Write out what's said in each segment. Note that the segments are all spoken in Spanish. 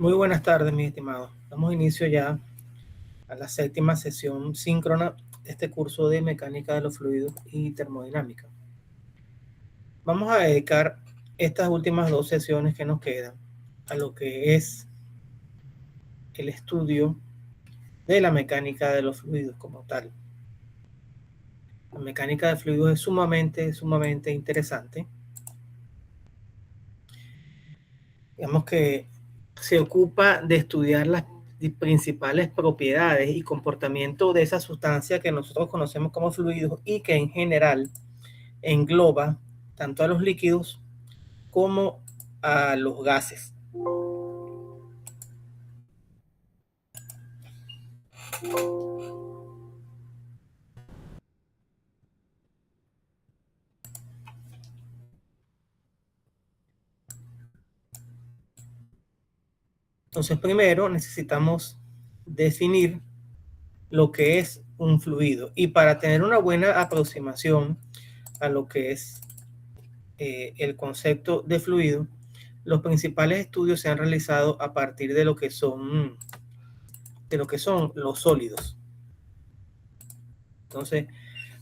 Muy buenas tardes, mis estimados. Damos inicio ya a la séptima sesión síncrona de este curso de mecánica de los fluidos y termodinámica. Vamos a dedicar estas últimas dos sesiones que nos quedan a lo que es el estudio de la mecánica de los fluidos como tal. La mecánica de fluidos es sumamente interesante. Digamos que se ocupa de estudiar las principales propiedades y comportamiento de esa sustancia que nosotros conocemos como fluidos y que en general engloba tanto a los líquidos como a los gases. Entonces, primero necesitamos definir lo que es un fluido. Y para tener una buena aproximación a lo que es el concepto de fluido, los principales estudios se han realizado a partir de lo que son los sólidos. Entonces,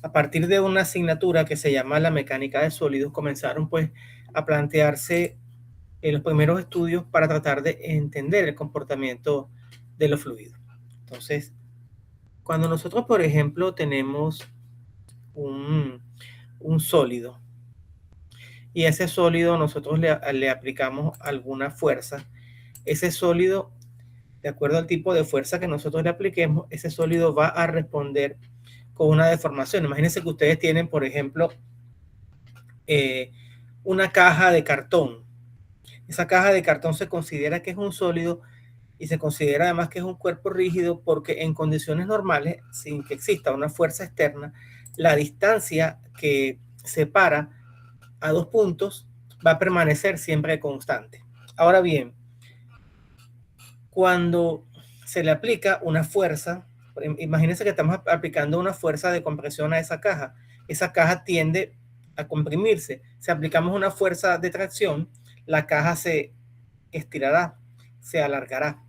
a partir de una asignatura que se llama la mecánica de sólidos, comenzaron pues a plantearse los primeros estudios para tratar de entender el comportamiento de los fluidos. Entonces, cuando nosotros, por ejemplo, tenemos un sólido y a ese sólido nosotros le aplicamos alguna fuerza, ese sólido, de acuerdo al tipo de fuerza que nosotros le apliquemos, ese sólido va a responder con una deformación. Imagínense que ustedes tienen, por ejemplo, una caja de cartón. Esa caja de cartón se considera que es un sólido y se considera además que es un cuerpo rígido porque en condiciones normales, sin que exista una fuerza externa, la distancia que separa a dos puntos va a permanecer siempre constante. Ahora bien, cuando se le aplica una fuerza, imagínense que estamos aplicando una fuerza de compresión a esa caja tiende a comprimirse. Si aplicamos una fuerza de tracción, la caja se estirará, se alargará.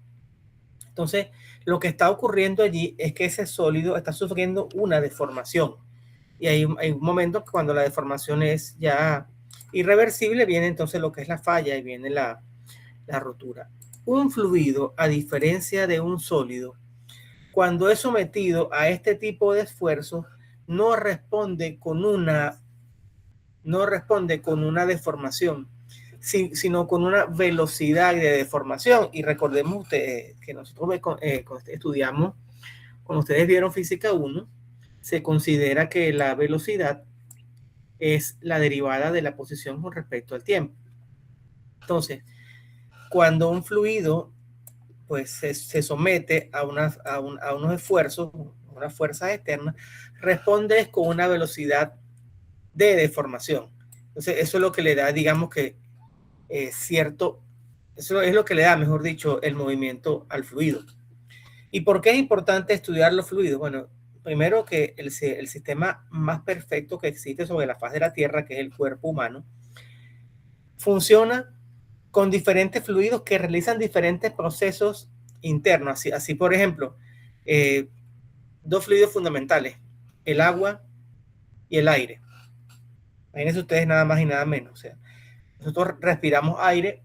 Entonces, lo que está ocurriendo allí es que ese sólido está sufriendo una deformación. Y hay un momento cuando la deformación es ya irreversible, viene entonces lo que es la falla y viene la rotura. Un fluido, a diferencia de un sólido, cuando es sometido a este tipo de esfuerzo, no responde con una deformación, sino con una velocidad de deformación. Y recordemos ustedes que nosotros estudiamos, cuando ustedes vieron física 1, se considera que la velocidad es la derivada de la posición con respecto al tiempo. Entonces, cuando un fluido pues se somete a unos esfuerzos, unas fuerzas externas, responde con una velocidad de deformación. Entonces, eso es lo que le da, digamos que eso es lo que le da, mejor dicho, el movimiento al fluido. ¿Y por qué es importante estudiar los fluidos? Bueno, primero que el sistema más perfecto que existe sobre la faz de la Tierra, que es el cuerpo humano, funciona con diferentes fluidos que realizan diferentes procesos internos. Así por ejemplo, dos fluidos fundamentales, el agua y el aire. Imagínense ustedes nada más y nada menos. O sea, nosotros respiramos aire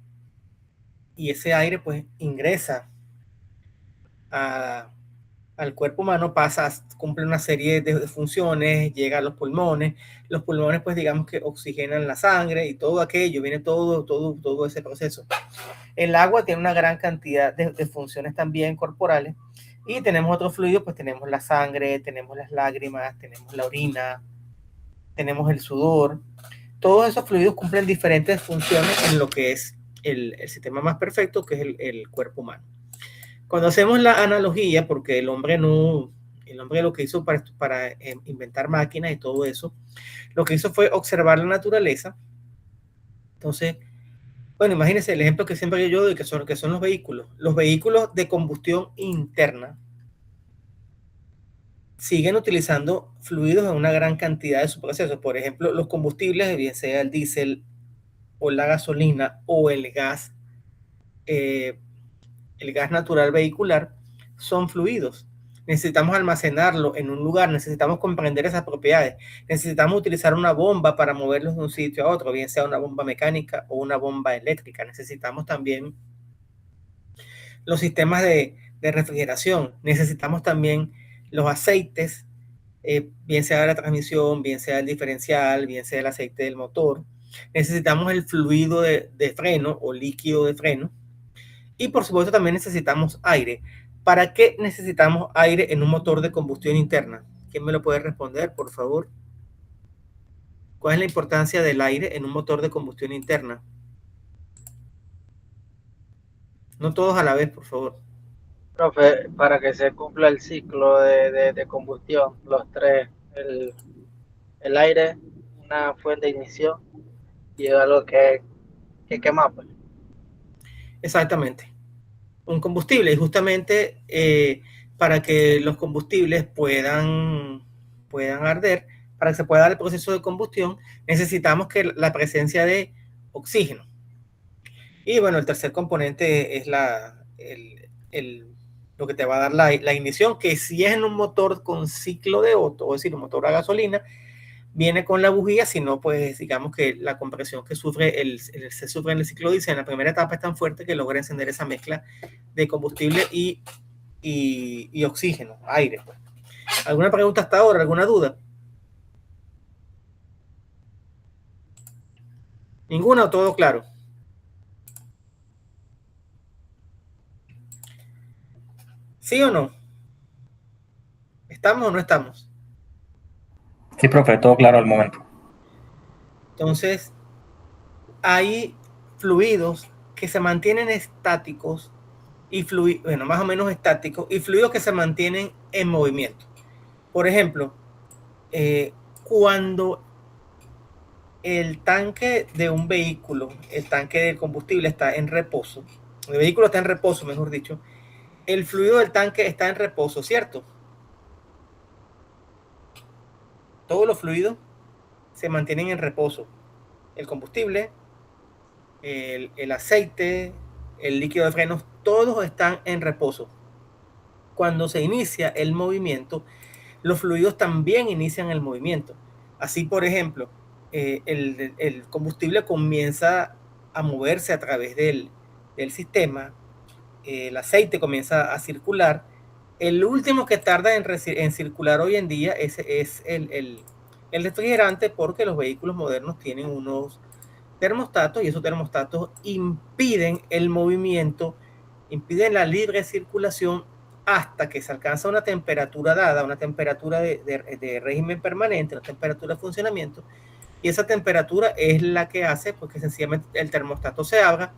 y ese aire pues ingresa al cuerpo humano, cumple una serie de funciones, llega a los pulmones pues digamos que oxigenan la sangre y todo aquello, viene todo ese proceso. El agua tiene una gran cantidad de funciones también corporales y tenemos otros fluidos, pues tenemos la sangre, tenemos las lágrimas, tenemos la orina, tenemos el sudor. Todos esos fluidos cumplen diferentes funciones en lo que es el sistema más perfecto, que es el cuerpo humano. Cuando hacemos la analogía, porque el hombre lo que hizo para inventar máquinas y todo eso, lo que hizo fue observar la naturaleza. Entonces, bueno, imagínense el ejemplo que siempre yo doy, que son los vehículos. Los vehículos de combustión interna siguen utilizando fluidos en una gran cantidad de sus procesos. Por ejemplo, los combustibles, bien sea el diésel o la gasolina o el gas, el gas natural vehicular, son fluidos. Necesitamos almacenarlo en un lugar, necesitamos comprender esas propiedades, necesitamos utilizar una bomba para moverlos de un sitio a otro, bien sea una bomba mecánica o una bomba eléctrica. Necesitamos también los sistemas de refrigeración, necesitamos también los aceites, bien sea la transmisión, bien sea el diferencial, bien sea el aceite del motor. Necesitamos el fluido de freno o líquido de freno. Y por supuesto también necesitamos aire. ¿Para qué necesitamos aire en un motor de combustión interna? ¿Quién me lo puede responder, por favor? ¿Cuál es la importancia del aire en un motor de combustión interna? No todos a la vez, por favor. Profe, para que se cumpla el ciclo de combustión, los tres, el aire, una fuente de ignición y algo que quema, pues. Exactamente. Un combustible. Y justamente para que los combustibles puedan arder, para que se pueda dar el proceso de combustión, necesitamos que la presencia de oxígeno. Y bueno, el tercer componente es lo que te va a dar la ignición, que si es en un motor con ciclo de Otto, es decir, un motor a gasolina, viene con la bujía, si no, pues digamos que la compresión que sufre se sufre en el ciclo diésel en la primera etapa es tan fuerte que logra encender esa mezcla de combustible y oxígeno, aire. Pues. ¿Alguna pregunta hasta ahora? ¿Alguna duda? ¿Ninguna o todo claro? ¿Sí o no? ¿Estamos o no estamos? Sí, profe, todo claro al momento. Entonces, hay fluidos que se mantienen estáticos y bueno, más o menos estáticos, y fluidos que se mantienen en movimiento. Por ejemplo, cuando el tanque de un vehículo, el tanque de combustible está en reposo, el vehículo está en reposo, mejor dicho, el fluido del tanque está en reposo, ¿cierto? Todos los fluidos se mantienen en reposo. El combustible, el aceite, el líquido de frenos, todos están en reposo. Cuando se inicia el movimiento, los fluidos también inician el movimiento. Así, por ejemplo, el combustible comienza a moverse a través del sistema, el aceite comienza a circular. El último que tarda en circular hoy en día es el refrigerante, porque los vehículos modernos tienen unos termostatos y esos termostatos impiden el movimiento, impiden la libre circulación hasta que se alcanza una temperatura dada, una temperatura de régimen permanente, una temperatura de funcionamiento, y esa temperatura es la que hace pues, que sencillamente el termostato se abra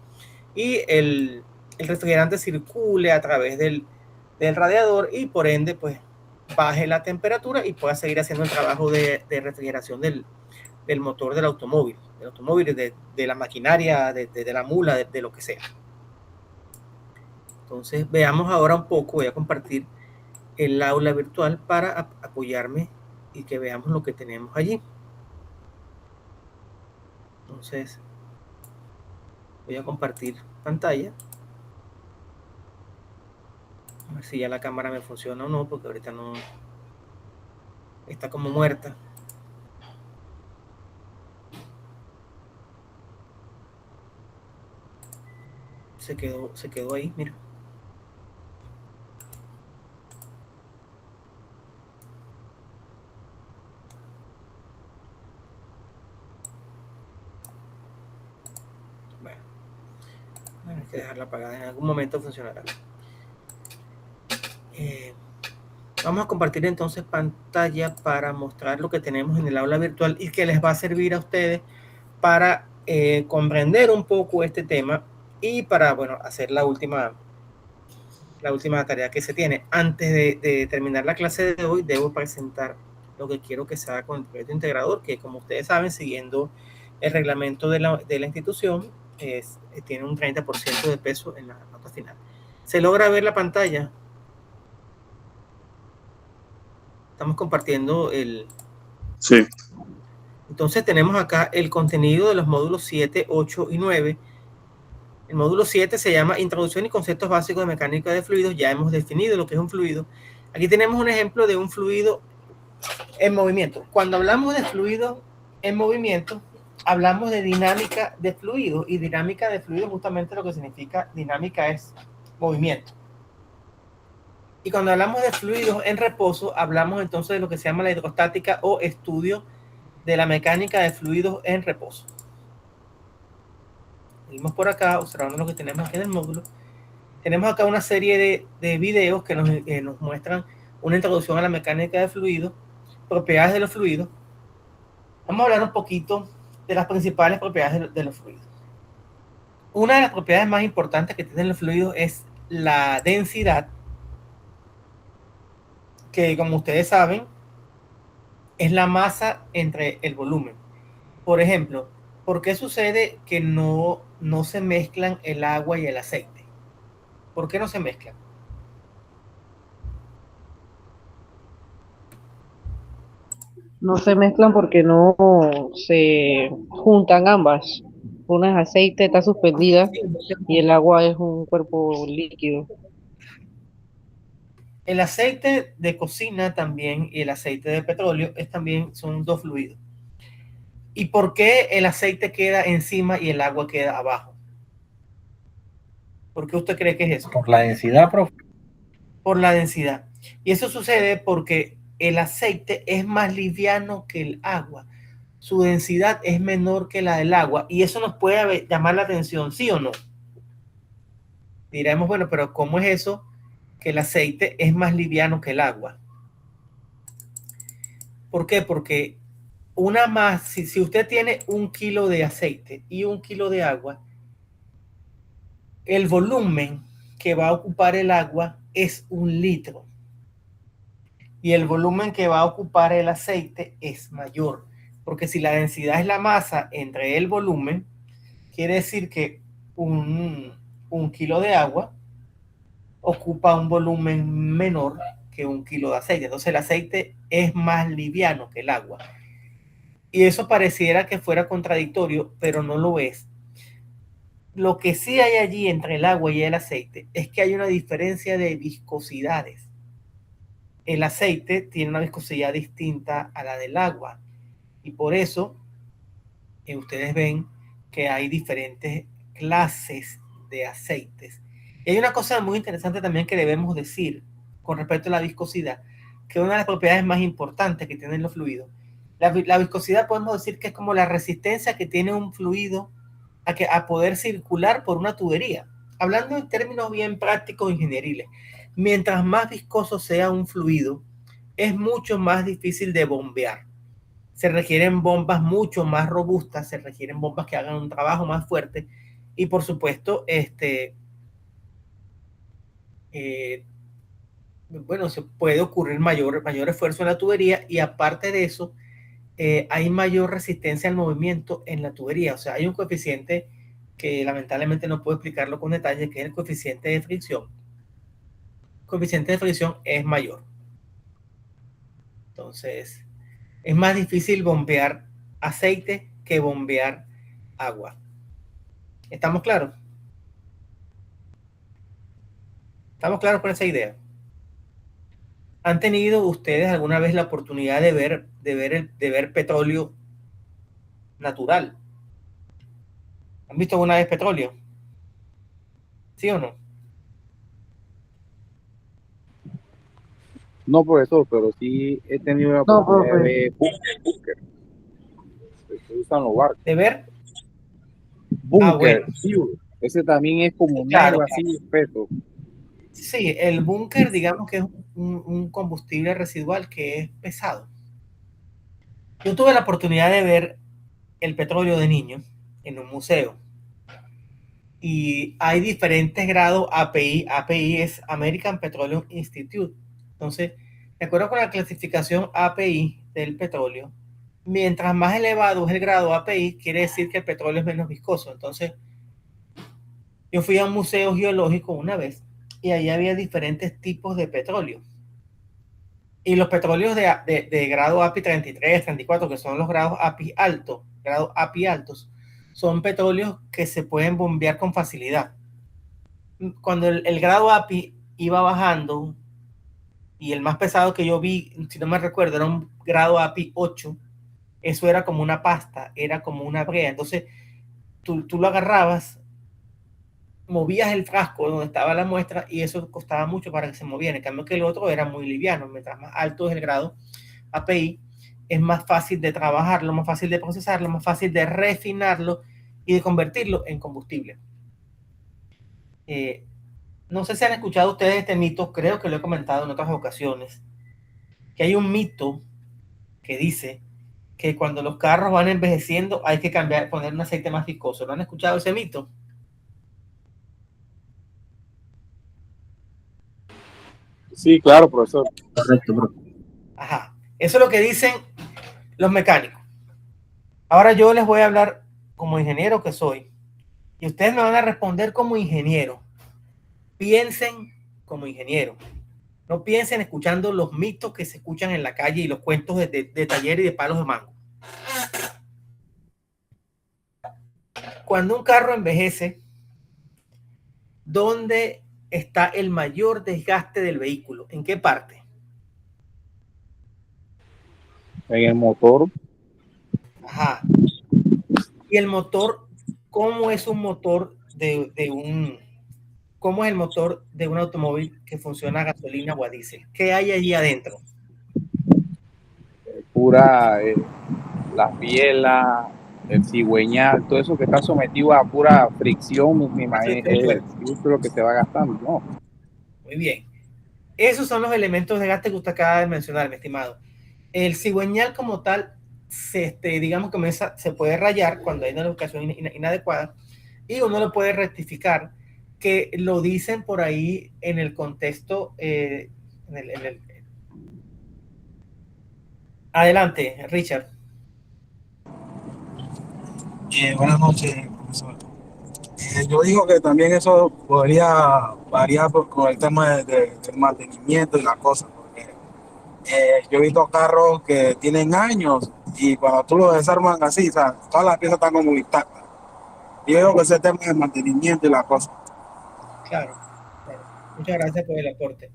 y el refrigerante circule a través del radiador y por ende pues baje la temperatura y pueda seguir haciendo el trabajo de refrigeración del motor del automóvil, de la maquinaria, de la mula, de lo que sea. Entonces veamos ahora un poco, voy a compartir el aula virtual para apoyarme y que veamos lo que tenemos allí. Entonces voy a compartir pantalla. A ver si ya la cámara me funciona o no, porque ahorita no está como muerta. Se quedó ahí, mira. Bueno, hay que dejarla apagada, en algún momento funcionará. Vamos a compartir entonces pantalla para mostrar lo que tenemos en el aula virtual y que les va a servir a ustedes para comprender un poco este tema y para, bueno, hacer la última tarea que se tiene. Antes de terminar la clase de hoy, debo presentar lo que quiero que se haga con el proyecto integrador, que como ustedes saben, siguiendo el reglamento de la institución, tiene un 30% de peso en la nota final. ¿Se logra ver la pantalla? Estamos compartiendo el... Sí. Entonces tenemos acá el contenido de los módulos 7, 8 y 9. El módulo 7 se llama Introducción y conceptos básicos de mecánica de fluidos. Ya hemos definido lo que es un fluido. Aquí tenemos un ejemplo de un fluido en movimiento. Cuando hablamos de fluido en movimiento, hablamos de dinámica de fluido, y dinámica de fluido justamente lo que significa dinámica es movimiento. Y cuando hablamos de fluidos en reposo, hablamos entonces de lo que se llama la hidrostática o estudio de la mecánica de fluidos en reposo. Seguimos por acá, observando lo que tenemos aquí en el módulo. Tenemos acá una serie de videos que nos muestran una introducción a la mecánica de fluidos, propiedades de los fluidos. Vamos a hablar un poquito de las principales propiedades de los fluidos. Una de las propiedades más importantes que tienen los fluidos es la densidad, que como ustedes saben, es la masa entre el volumen. Por ejemplo, ¿por qué sucede que no se mezclan el agua y el aceite? ¿Por qué no se mezclan? No se mezclan porque no se juntan ambas. Una es aceite, está suspendida, y el agua es un cuerpo líquido. El aceite de cocina también y el aceite de petróleo son dos fluidos. ¿Y por qué el aceite queda encima y el agua queda abajo? ¿Por qué usted cree que es eso? Por la densidad, profe. Por la densidad. Y eso sucede porque el aceite es más liviano que el agua. Su densidad es menor que la del agua, y eso nos puede llamar la atención, ¿sí o no? Diremos, bueno, pero ¿cómo es eso que el aceite es más liviano que el agua? ¿Por qué? Porque si usted tiene 1 kilo de aceite y 1 kilo de agua, el volumen que va a ocupar el agua es 1 litro. Y el volumen que va a ocupar el aceite es mayor. Porque si la densidad es la masa entre el volumen, quiere decir que un kilo de agua ocupa un volumen menor que 1 kilo de aceite. Entonces el aceite es más liviano que el agua. Y eso pareciera que fuera contradictorio, pero no lo es. Lo que sí hay allí entre el agua y el aceite es que hay una diferencia de viscosidades. El aceite tiene una viscosidad distinta a la del agua, y por eso ustedes ven que hay diferentes clases de aceites. Y hay una cosa muy interesante también que debemos decir con respecto a la viscosidad, que una de las propiedades más importantes que tienen los fluidos. La viscosidad podemos decir que es como la resistencia que tiene un fluido a poder circular por una tubería. Hablando en términos bien prácticos e ingenieriles, mientras más viscoso sea un fluido, es mucho más difícil de bombear. Se requieren bombas mucho más robustas, se requieren bombas que hagan un trabajo más fuerte, y por supuesto, bueno, se puede ocurrir mayor esfuerzo en la tubería, y aparte de eso, hay mayor resistencia al movimiento en la tubería. O sea, hay un coeficiente que lamentablemente no puedo explicarlo con detalle, que es el coeficiente de fricción. El coeficiente de fricción es mayor. Entonces, es más difícil bombear aceite que bombear agua. ¿Estamos claros? ¿Estamos claros con esa idea? ¿Han tenido ustedes alguna vez la oportunidad de ver petróleo natural? ¿Han visto alguna vez petróleo? ¿Sí o no? No, profesor, pero sí he tenido la No, oportunidad de profe. ver búnker. Se usan los barcos. ¿De ver? Búnker, Bueno. sí, ese también es como Claro, negro, así, espeso. Sí, el búnker, digamos que es un combustible residual que es pesado. Yo tuve la oportunidad de ver el petróleo de niño en un museo, y hay diferentes grados API. API es American Petroleum Institute. Entonces, de acuerdo con la clasificación API del petróleo, mientras más elevado es el grado API, quiere decir que el petróleo es menos viscoso. Entonces, yo fui a un museo geológico una vez, y ahí había diferentes tipos de petróleo. Y los petróleos de grado API 33, 34, que son los grados API altos, son petróleos que se pueden bombear con facilidad. Cuando el grado API iba bajando, y el más pesado que yo vi, si no me recuerdo, era un grado API 8, eso era como una pasta, era como una brea. Entonces tú lo agarrabas, movías el frasco donde estaba la muestra y eso costaba mucho para que se moviera. En cambio que el otro era muy liviano. Mientras más alto es el grado API, es más fácil de trabajarlo, más fácil de procesarlo, más fácil de refinarlo y de convertirlo en combustible. No sé si han escuchado ustedes este mito, creo que lo he comentado en otras ocasiones, que hay un mito que dice que cuando los carros van envejeciendo hay que cambiar, poner un aceite más viscoso. ¿Lo han escuchado ese mito? Sí, claro, profesor. Correcto, bro. Ajá. Eso es lo que dicen los mecánicos. Ahora yo les voy a hablar como ingeniero que soy y ustedes me van a responder como ingeniero. Piensen como ingeniero. No piensen escuchando los mitos que se escuchan en la calle y los cuentos de taller y de palos de mango. Cuando un carro envejece, ¿dónde está el mayor desgaste del vehículo? ¿En qué parte? En el motor, Ajá. Y el motor, ¿cómo es un motor cómo es el motor de un automóvil que funciona a gasolina o a diésel? ¿Qué hay allí adentro? pura, las bielas, el cigüeñal, todo eso que está sometido a pura fricción, me imagino, eso es lo que se va gastando, ¿no? Muy bien. Esos son los elementos de desgaste que usted acaba de mencionar, mi estimado. El cigüeñal como tal, digamos que se puede rayar cuando hay una lubricación inadecuada y uno lo puede rectificar, que lo dicen por ahí en el contexto. Adelante, Richard. Buenas noches, profesor. Yo digo que también eso podría variar con el tema del mantenimiento y las cosas, porque yo he visto carros que tienen años y cuando tú los desarman así, o sea, todas las piezas están como intactas. Yo digo que ese tema del mantenimiento y las cosas. Claro, claro. Muchas gracias por el aporte.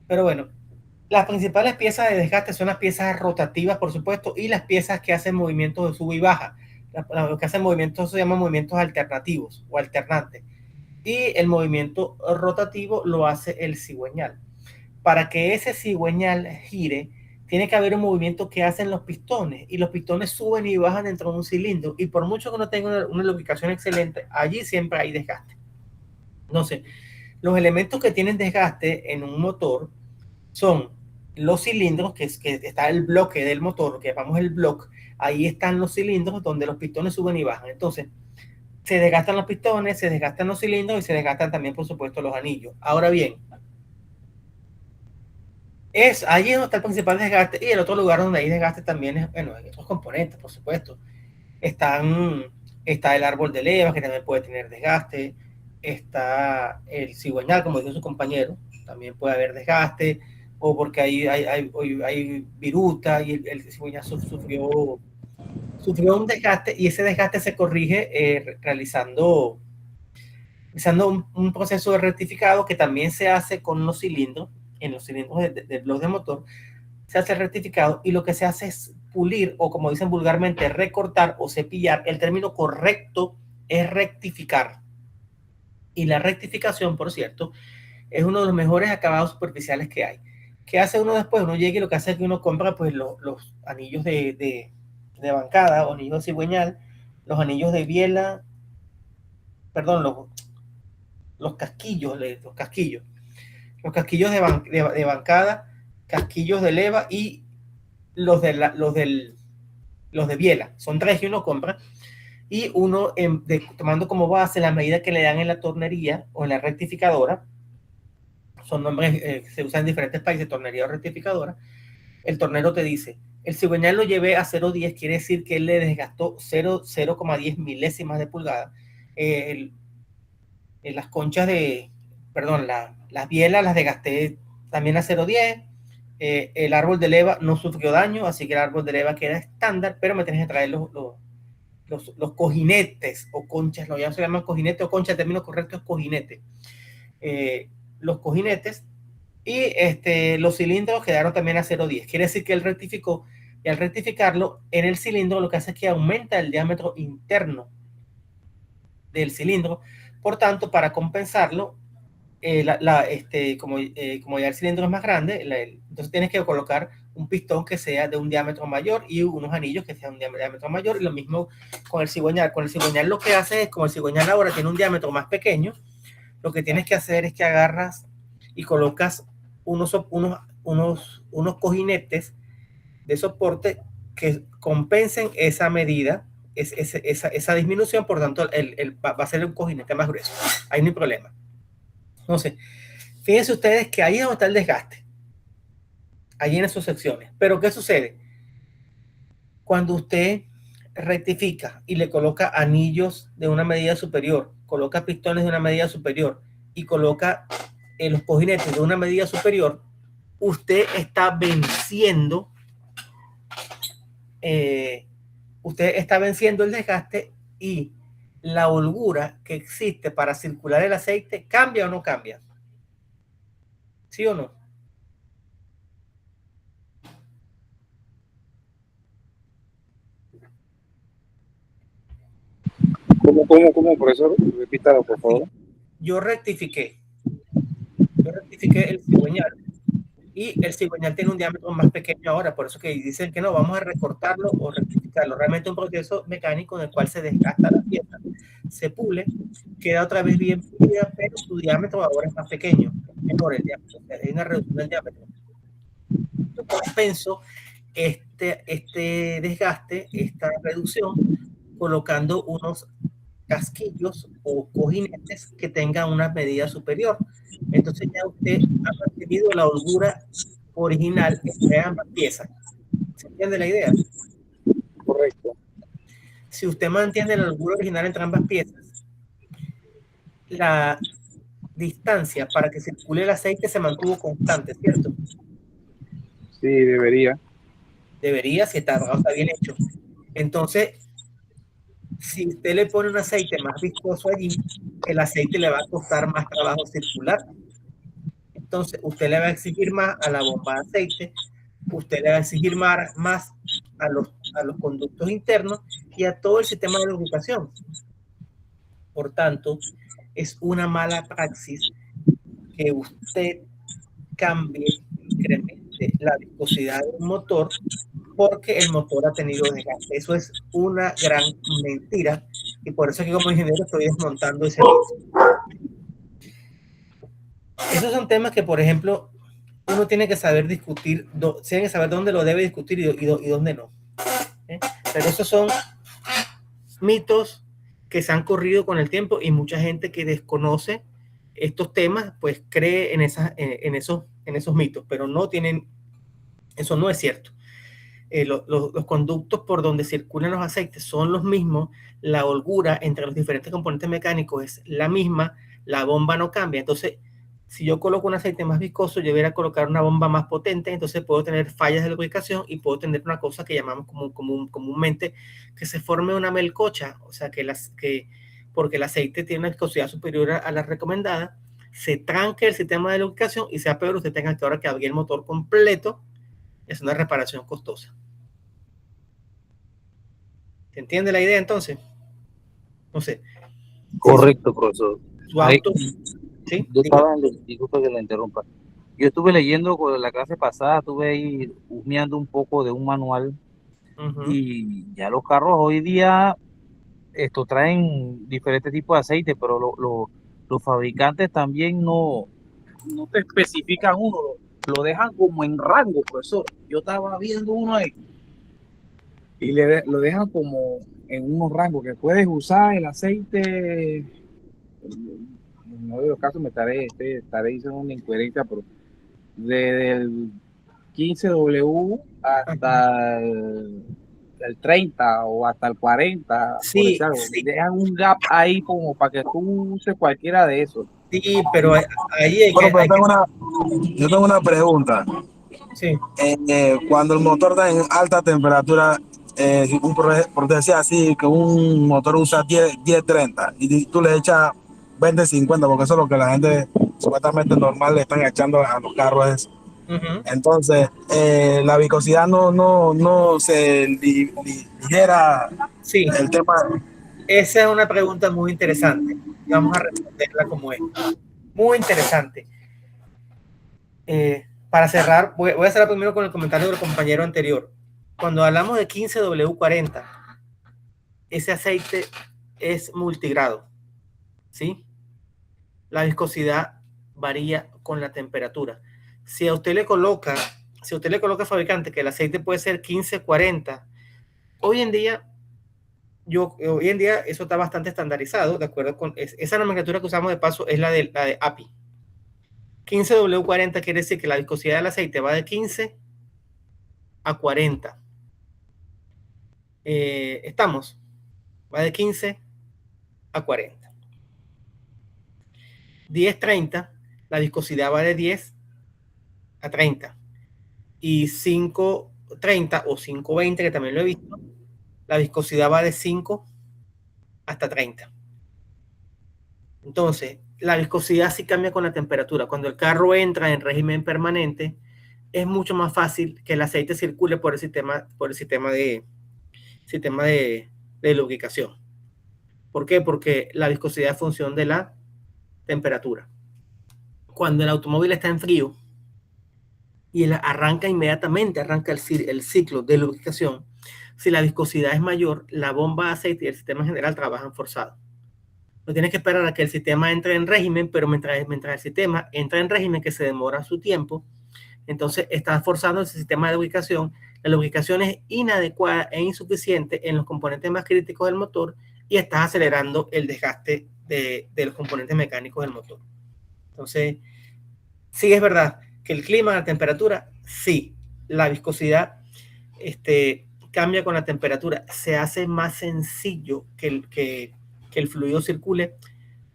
Pero bueno, las principales piezas de desgaste son las piezas rotativas, por supuesto, y las piezas que hacen movimientos de sub y baja. Los que hacen movimientos se llaman movimientos alternativos o alternantes. Y el movimiento rotativo lo hace el cigüeñal. Para que ese cigüeñal gire, tiene que haber un movimiento que hacen los pistones, y los pistones suben y bajan dentro de un cilindro, y por mucho que uno tenga una lubricación excelente, allí siempre hay desgaste. Entonces, los elementos que tienen desgaste en un motor son los cilindros, que está el bloque del motor, lo que llamamos el bloque. Ahí están los cilindros donde los pistones suben y bajan. Entonces, se desgastan los pistones, se desgastan los cilindros y se desgastan también, por supuesto, los anillos. Ahora bien, allí es donde está el principal desgaste, y el otro lugar donde hay desgaste también es, bueno, hay otros componentes, por supuesto. Está el árbol de levas, que también puede tener desgaste. Está el cigüeñal, como dijo su compañero, también puede haber desgaste, o porque hay viruta y el cigüeñal sufrió un desgaste, y ese desgaste se corrige realizando un proceso de rectificado que también se hace con los cilindros, en los cilindros del bloque de motor, se hace el rectificado, y lo que se hace es pulir, o como dicen vulgarmente, recortar o cepillar. El término correcto es rectificar. Y la rectificación, por cierto, es uno de los mejores acabados superficiales que hay. ¿Qué hace uno después? Uno llega y lo que hace es que uno compra pues los anillos de bancada, o anillos de cigüeñal, los anillos de biela, perdón, los casquillos de bancada, casquillos de leva y los de biela. Son 3 que uno compra, y uno tomando como base la medida que le dan en la tornería o en la rectificadora. Son nombres, se usan en diferentes países, tornería o rectificadora. El tornero te dice, el cigüeñal lo llevé a 0,10, quiere decir que él le desgastó 0,10 milésimas de pulgada. Las conchas las bielas las desgasté también a 0,10. El árbol de leva no sufrió daño, así que el árbol de leva queda estándar, pero me tenés que traer los cojinetes o conchas, ya se llaman cojinete o concha, el término correcto es cojinete. Los cojinetes y los cilindros quedaron también a 0,10. Quiere decir que él rectificó, y al rectificarlo en el cilindro lo que hace es que aumenta el diámetro interno del cilindro. Por tanto, para compensarlo, como ya el cilindro es más grande, entonces tienes que colocar un pistón que sea de un diámetro mayor y unos anillos que sean un diámetro mayor. Y lo mismo con el cigüeñal. Con el cigüeñal lo que hace es, como el cigüeñal ahora tiene un diámetro más pequeño, lo que tienes que hacer es que agarras y colocas unos cojinetes de soporte que compensen esa medida, esa disminución. Por tanto, va a ser un cojinete más grueso. Ahí no hay problema. Entonces, fíjense ustedes que ahí es donde está el desgaste, allí en esas secciones. Pero ¿qué sucede? Cuando usted rectifica y le coloca anillos de una medida superior, coloca pistones de una medida superior y coloca los cojinetes de una medida superior, usted está venciendo el desgaste, y la holgura que existe para circular el aceite cambia o no cambia. ¿Sí o no? ¿Cómo, profesor? Repítalo, por favor. Yo rectifiqué el cigüeñal, y el cigüeñal tiene un diámetro más pequeño ahora, por eso que dicen que no, vamos a recortarlo o rectificarlo. Realmente un proceso mecánico en el cual se desgasta la pieza, se pule, queda otra vez bien pulida, pero su diámetro ahora es más pequeño, es menor el diámetro, hay una reducción del diámetro. Yo compenso este desgaste, esta reducción, colocando unos casquillos o cojinetes que tengan una medida superior. Entonces ya usted ha mantenido la holgura original entre ambas piezas. ¿Se entiende la idea? Correcto. Si usted mantiene la holgura original entre ambas piezas, la distancia para que circule el aceite se mantuvo constante, ¿cierto? Sí, debería. Debería, si está bien hecho. Entonces, si usted le pone un aceite más viscoso allí, el aceite le va a costar más trabajo circular. Entonces, usted le va a exigir más a la bomba de aceite, usted le va a exigir más a los conductos internos y a todo el sistema de lubricación. Por tanto, es una mala praxis que usted cambie, incremente la viscosidad del motor porque el motor ha tenido desgaste. Eso es una gran mentira, y por eso que como ingeniero estoy desmontando ese mito. Esos son temas que, por ejemplo, uno tiene que saber discutir, tiene que saber dónde lo debe discutir y dónde no. Pero esos son mitos que se han corrido con el tiempo, y mucha gente que desconoce estos temas pues cree en esos mitos, pero no tienen, eso no es cierto. Los conductos por donde circulan los aceites son los mismos, la holgura entre los diferentes componentes mecánicos es la misma, la bomba no cambia. Entonces, si yo coloco un aceite más viscoso, yo voy a colocar una bomba más potente, entonces puedo tener fallas de lubricación y puedo tener una cosa que llamamos comúnmente que se forme una melcocha, o sea, porque el aceite tiene una viscosidad superior a la recomendada, se tranque el sistema de lubricación y sea peor, usted tenga que ahora que abrir el motor completo. Es una reparación costosa. ¿Se entiende la idea entonces? No sé. Correcto, profesor. Su auto, ¿sí? Yo estaba, disculpa que la interrumpa. Yo estuve leyendo con la clase pasada, estuve ahí husmeando un poco de un manual, y ya los carros hoy día traen diferentes tipos de aceite, pero los fabricantes también no te especifican uno, lo dejan como en rango, profesor. Yo estaba viendo uno ahí y lo dejan como en unos rangos que puedes usar el aceite. En uno de los casos me estaré diciendo una incoherencia, pero desde el 15W hasta el 30 o hasta el 40, sí, por sí. Dejan un gap ahí como para que tú uses cualquiera de esos. Sí, pero ahí yo tengo una pregunta. Sí. Cuando el motor está en alta temperatura, por decir así, que un motor usa 10-30 y tú le echas 20-50, porque eso es lo que la gente supuestamente normal le están echando a los carros. Eso. Entonces, la viscosidad no se ligera Sí, el tema. esa es una pregunta muy interesante. Vamos a responderla como es. Muy interesante. Para cerrar, voy a cerrar primero con el comentario del compañero anterior. Cuando hablamos de 15W40, ese aceite es multigrado, ¿sí? La viscosidad varía con la temperatura. Si usted le coloca fabricante que el aceite puede ser 1540, hoy en día eso está bastante estandarizado, de acuerdo con esa nomenclatura que usamos de paso, es la de API. 15W40 quiere decir que la viscosidad del aceite va de 15 a 40. Va de 15 a 40. 10-30, la viscosidad va de 10 a 30. Y 5-30 o 5-20, que también lo he visto, la viscosidad va de 5 hasta 30. Entonces, la viscosidad sí cambia con la temperatura. Cuando el carro entra en régimen permanente, es mucho más fácil que el aceite circule por el sistema de lubricación. ¿Por qué? Porque la viscosidad es función de la temperatura. Cuando el automóvil está en frío y arranca el ciclo de lubricación, si la viscosidad es mayor, la bomba de aceite y el sistema en general trabajan forzados. No tienes que esperar a que el sistema entre en régimen, pero mientras el sistema entra en régimen, que se demora su tiempo, entonces estás forzando el sistema de lubricación. La lubricación es inadecuada e insuficiente en los componentes más críticos del motor y estás acelerando el desgaste de los componentes mecánicos del motor. Entonces, sí es verdad que el clima, la temperatura, sí. La viscosidad cambia con la temperatura. Se hace más sencillo que el fluido circule,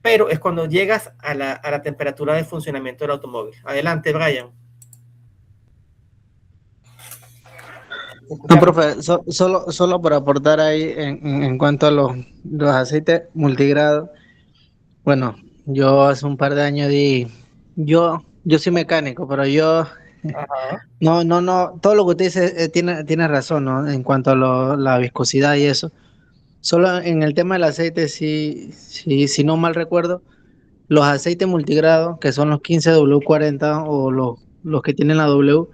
pero es cuando llegas a la temperatura de funcionamiento del automóvil. Adelante, Brian. No, profe, solo para aportar ahí en cuanto a los aceites multigrado. Bueno, yo hace un par de años yo soy mecánico, pero yo no, todo lo que usted dice tiene razón, ¿no? En cuanto a la viscosidad y eso. Solo en el tema del aceite, si no mal recuerdo, los aceites multigrado, que son los 15W40 o los que tienen la W,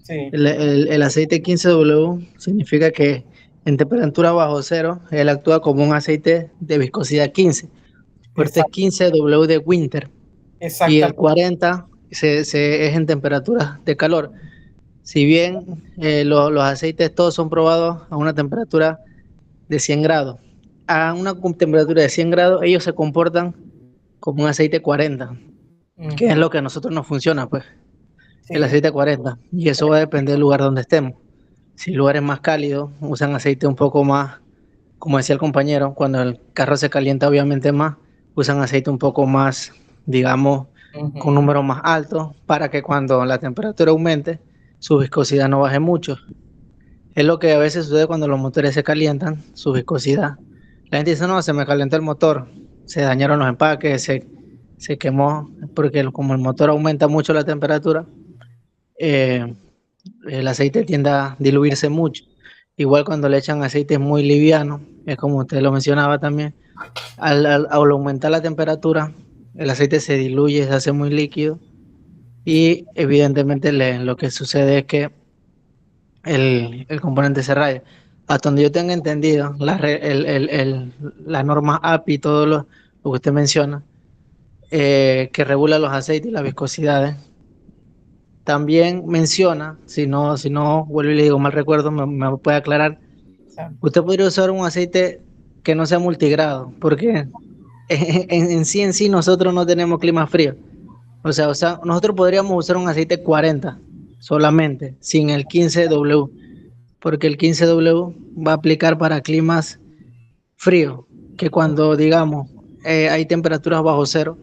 sí. El aceite 15W significa que en temperatura bajo cero, él actúa como un aceite de viscosidad 15. Por este 15W de winter. Y el 40 es en temperaturas de calor. Si bien los aceites todos son probados a una temperatura de 100 grados, a una temperatura de 100 grados, ellos se comportan como un aceite 40, que es lo que a nosotros nos funciona, pues. Sí. El aceite 40, y eso va a depender del lugar donde estemos. Si el lugar es más cálido, usan aceite un poco más, como decía el compañero, cuando el carro se calienta obviamente más, usan aceite un poco más, digamos, con números más altos, para que cuando la temperatura aumente, su viscosidad no baje mucho. Es lo que a veces sucede cuando los motores se calientan, su viscosidad. La gente dice, no, se me calentó el motor, se dañaron los empaques, se quemó, porque como el motor aumenta mucho la temperatura, el aceite tiende a diluirse mucho. Igual cuando le echan aceites muy livianos, es como usted lo mencionaba también, al aumentar la temperatura, el aceite se diluye, se hace muy líquido y evidentemente lo que sucede es que el componente se raya. Hasta donde yo tenga entendido, la norma API, todo lo que usted menciona, que regula los aceites y las viscosidades, también menciona, si no vuelvo y le digo mal recuerdo, me puede aclarar, usted podría usar un aceite que no sea multigrado, porque en sí nosotros no tenemos clima frío. O sea, nosotros podríamos usar un aceite 40 solamente, sin el 15W, porque el 15W va a aplicar para climas fríos, que cuando, digamos, hay temperaturas bajo cero,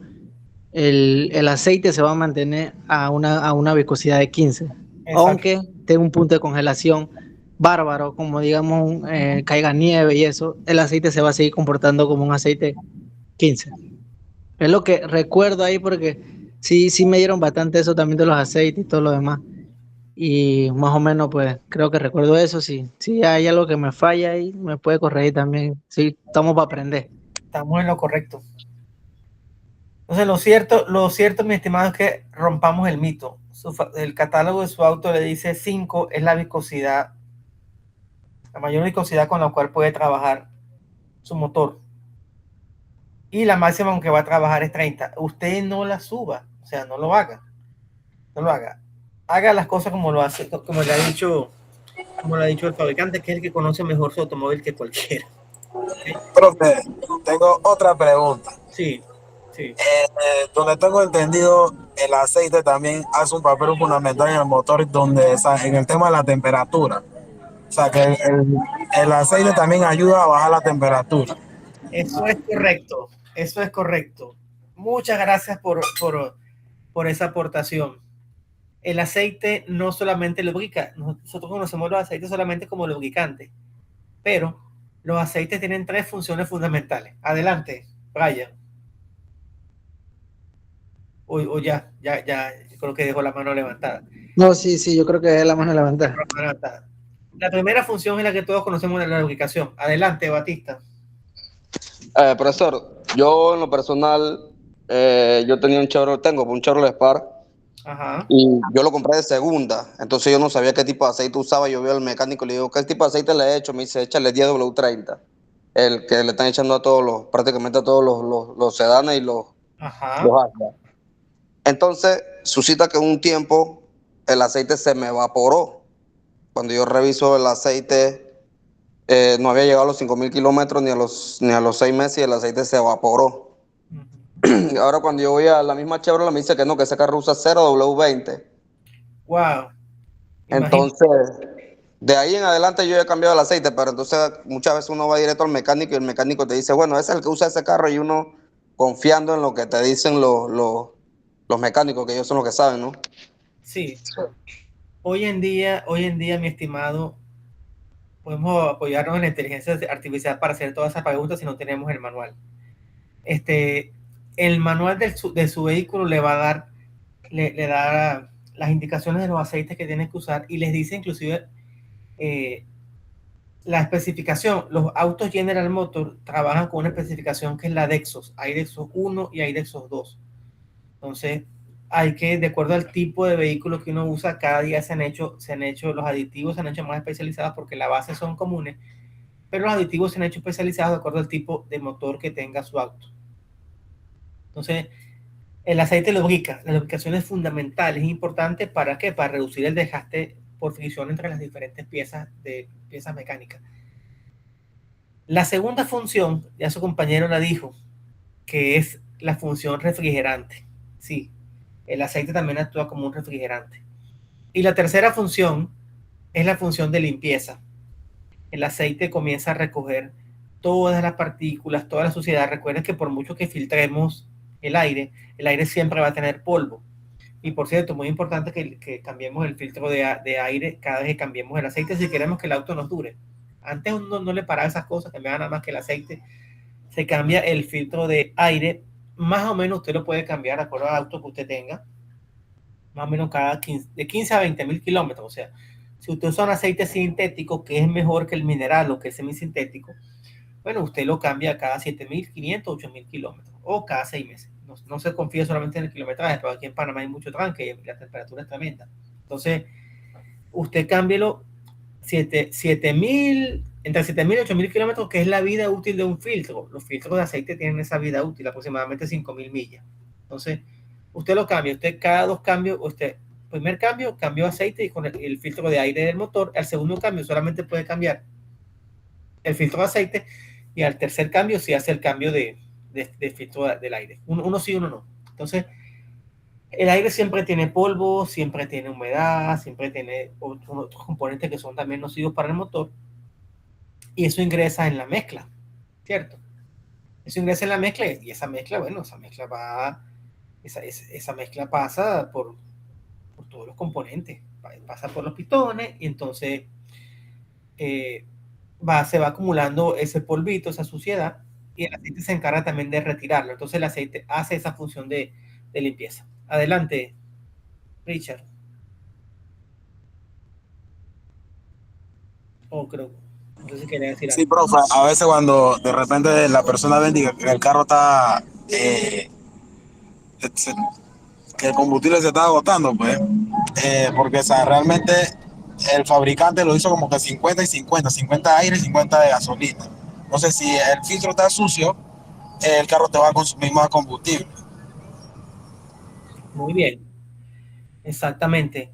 el aceite se va a mantener a una viscosidad de 15, aunque tenga un punto de congelación bárbaro, como digamos, caiga nieve y eso, el aceite se va a seguir comportando como un aceite 15. Es lo que recuerdo ahí porque sí me dieron bastante eso también de los aceites y todo lo demás. Y más o menos, pues, creo que recuerdo eso. Si hay algo que me falla ahí, me puede corregir también. Sí, estamos para aprender. Estamos en lo correcto. Entonces, lo cierto, mi estimado, es que rompamos el mito. El catálogo de su auto le dice 5 es la viscosidad, la mayor viscosidad con la cual puede trabajar su motor. Y la máxima con que va a trabajar es 30. Usted no la suba, o sea, no lo haga. No lo haga. Haga las cosas como lo hace, como le ha dicho el fabricante, que es el que conoce mejor su automóvil que cualquiera. ¿Okay? Profe, tengo otra pregunta. Sí. Donde tengo entendido, el aceite también hace un papel fundamental en el motor, en el tema de la temperatura. O sea, que el aceite también ayuda a bajar la temperatura. Eso es correcto. Muchas gracias por esa aportación. El aceite no solamente lubrica, nosotros conocemos los aceites solamente como lubricantes, pero los aceites tienen 3 funciones fundamentales. Adelante, Brian. O ya, creo que dejó la mano levantada. No, sí, yo creo que es la mano levantada. La primera función es la que todos conocemos de la lubricación. Adelante, Batista. Profesor, yo en lo personal, yo tenía tengo un Chevrolet Spark. Ajá. Y yo lo compré de segunda, entonces yo no sabía qué tipo de aceite usaba. Yo vi al mecánico y le digo, ¿qué tipo de aceite le he hecho? Me dice, échale 10W30, el que le están echando prácticamente a todos los sedanes y los hatchback. Entonces, suscita que un tiempo el aceite se me evaporó. Cuando yo reviso el aceite, no había llegado a los 5.000 kilómetros ni a los 6 meses y el aceite se evaporó. Ahora cuando yo voy a la misma Chevrolet me dice que no, que ese carro usa 0W20. Wow. Entonces, de ahí en adelante yo he cambiado el aceite, pero entonces muchas veces uno va directo al mecánico y el mecánico te dice, bueno, ese es el que usa ese carro, y uno confiando en lo que te dicen los mecánicos, que ellos son los que saben, ¿no? Sí. Hoy en día, mi estimado, podemos apoyarnos en la inteligencia artificial para hacer todas esas preguntas si no tenemos el manual. El manual de su vehículo le va a dar, le da las indicaciones de los aceites que tienes que usar y les dice inclusive la especificación. Los autos General Motors trabajan con una especificación que es la Dexos. Hay Dexos 1 y hay Dexos 2. Entonces, hay que, de acuerdo al tipo de vehículo que uno usa, cada día se han hecho los aditivos, se han hecho más especializados porque la base son comunes, pero los aditivos se han hecho especializados de acuerdo al tipo de motor que tenga su auto. Entonces, el aceite lubrica. La lubricación es fundamental, es importante. ¿Para qué? Para reducir el desgaste por fricción entre las diferentes piezas mecánicas. La segunda función, ya su compañero la dijo, que es la función refrigerante. Sí, el aceite también actúa como un refrigerante. Y la tercera función es la función de limpieza. El aceite comienza a recoger todas las partículas, toda la suciedad. Recuerden que por mucho que filtremos el aire siempre va a tener polvo. Y por cierto, muy importante que cambiemos el filtro de aire cada vez que cambiemos el aceite si queremos que el auto nos dure. Antes uno no le paraba esas cosas, cambiaba nada más que el aceite. Se cambia el filtro de aire. Más o menos usted lo puede cambiar de acuerdo al auto que usted tenga. Más o menos de 15 a 20.000 kilómetros. O sea, si usted usa un aceite sintético que es mejor que el mineral o que el semisintético, bueno, usted lo cambia cada 7.500, 8.000 kilómetros o cada 6 meses. No se confía solamente en el kilometraje, pero aquí en Panamá hay mucho tranque y la temperatura es tremenda. Entonces, usted cámbielo entre 7.000 y 8.000 kilómetros, que es la vida útil de un filtro. Los filtros de aceite tienen esa vida útil, aproximadamente 5.000 millas. Entonces, usted lo cambia. Usted cada 2 cambios, primer cambio, cambió aceite y con el filtro de aire del motor. Al segundo cambio solamente puede cambiar el filtro de aceite y al tercer cambio sí hace el cambio de filtro del aire. Uno sí, uno no. Entonces, el aire siempre tiene polvo, siempre tiene humedad, siempre tiene otros componentes que son también nocivos para el motor, y eso ingresa en la mezcla, ¿cierto? Eso ingresa en la mezcla y esa mezcla, bueno, esa mezcla pasa por todos los componentes, pasa por los pistones y entonces se va acumulando ese polvito, esa suciedad, y el aceite se encarga también de retirarlo. Entonces el aceite hace esa función de limpieza. Adelante, Richard. Creo, no sé si quería decir algo. Sí, profe, a veces cuando de repente la persona ve que el carro está, que el combustible se está agotando, pues, porque o sea, realmente el fabricante lo hizo como que 50 y 50, 50 de aire y 50 de gasolina. Entonces, si el filtro está sucio, el carro te va a consumir más combustible. Muy bien, exactamente.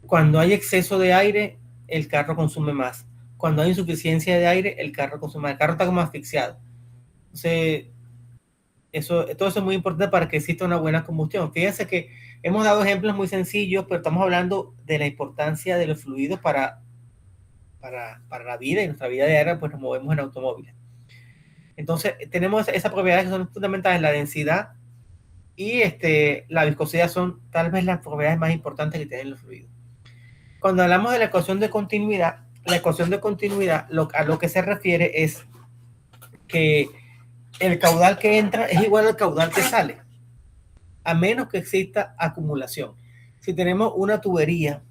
Cuando hay exceso de aire, el carro consume más. Cuando hay insuficiencia de aire, el carro consume más. El carro está como asfixiado. Entonces, todo eso es muy importante para que exista una buena combustión. Fíjense que hemos dado ejemplos muy sencillos, pero estamos hablando de la importancia de los fluidos para la vida, y nuestra vida diaria, pues nos movemos en automóviles. Entonces, tenemos esas propiedades que son fundamentales, la densidad y la viscosidad son tal vez las propiedades más importantes que tienen los fluidos. Cuando hablamos de la ecuación de continuidad, a lo que se refiere es que el caudal que entra es igual al caudal que sale, a menos que exista acumulación. Si tenemos una tubería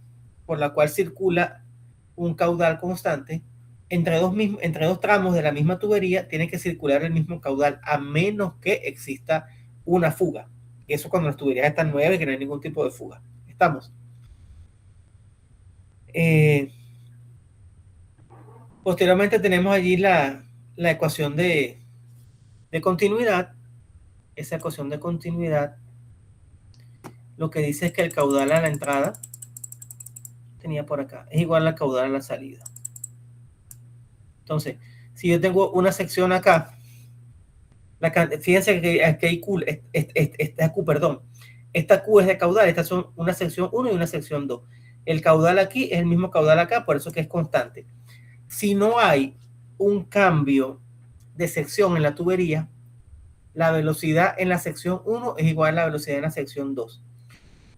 por la cual circula un caudal constante, entre dos tramos de la misma tubería tiene que circular el mismo caudal, a menos que exista una fuga. Eso cuando las tuberías están nuevas y que no hay ningún tipo de fuga. ¿Estamos? Posteriormente tenemos allí la ecuación de continuidad. Esa ecuación de continuidad lo que dice es que el caudal a la entrada, tenía por acá, es igual al caudal a la salida. Entonces, si yo tengo una sección acá, fíjense que aquí hay Q, esta Q es de caudal, estas son una sección 1 y una sección 2. El caudal aquí es el mismo caudal acá, por eso que es constante. Si no hay un cambio de sección en la tubería, la velocidad en la sección 1 es igual a la velocidad en la sección 2.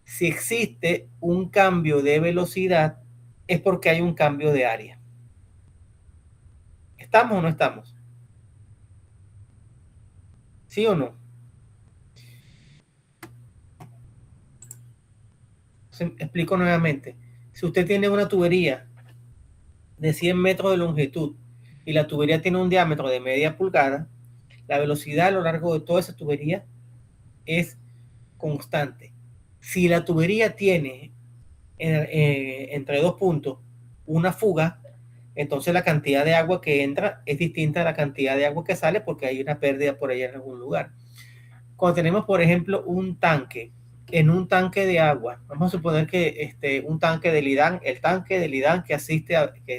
Si existe un cambio de velocidad, es porque hay un cambio de área. ¿Estamos o no estamos? ¿Sí o no? Explico nuevamente. Si usted tiene una tubería de 100 metros de longitud y la tubería tiene un diámetro de media pulgada, la velocidad a lo largo de toda esa tubería es constante. Si la tubería tiene entre dos puntos una fuga, entonces la cantidad de agua que entra es distinta a la cantidad de agua que sale, porque hay una pérdida por allá en algún lugar. Cuando tenemos, por ejemplo, un tanque, en un tanque de agua, vamos a suponer que un tanque del IDAN, el tanque del IDAN que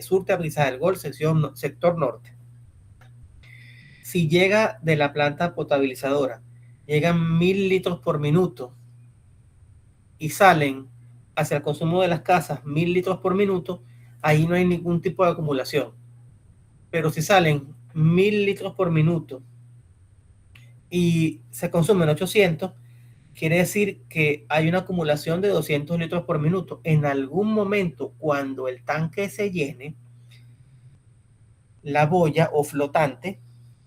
surte a Brisas del Golfo, sector norte. Si llega de la planta potabilizadora, llegan 1000 litros por minuto y salen hacia el consumo de las casas 1000 litros por minuto, ahí no hay ningún tipo de acumulación. Pero si salen 1000 litros por minuto y se consumen 800, quiere decir que hay una acumulación de 200 litros por minuto. En algún momento, cuando el tanque se llene, la boya o flotante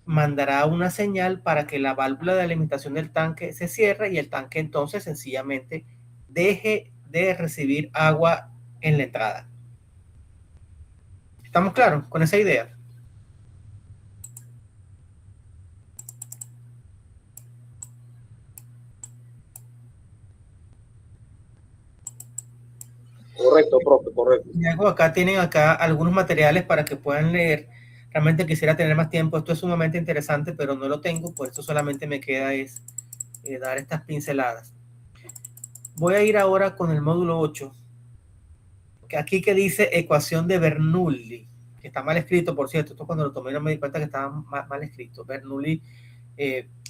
mandará una señal para que la válvula de alimentación del tanque se cierre y el tanque entonces sencillamente deje de recibir agua en la entrada. ¿Estamos claros con esa idea? Correcto, profe, correcto. Acá tienen algunos materiales para que puedan leer. Realmente quisiera tener más tiempo. Esto es sumamente interesante, pero no lo tengo. Por eso solamente me queda dar estas pinceladas. Voy a ir ahora con el módulo 8. Aquí que dice ecuación de Bernoulli, que está mal escrito, por cierto. Esto cuando lo tomé no me di cuenta que estaba mal escrito. Bernoulli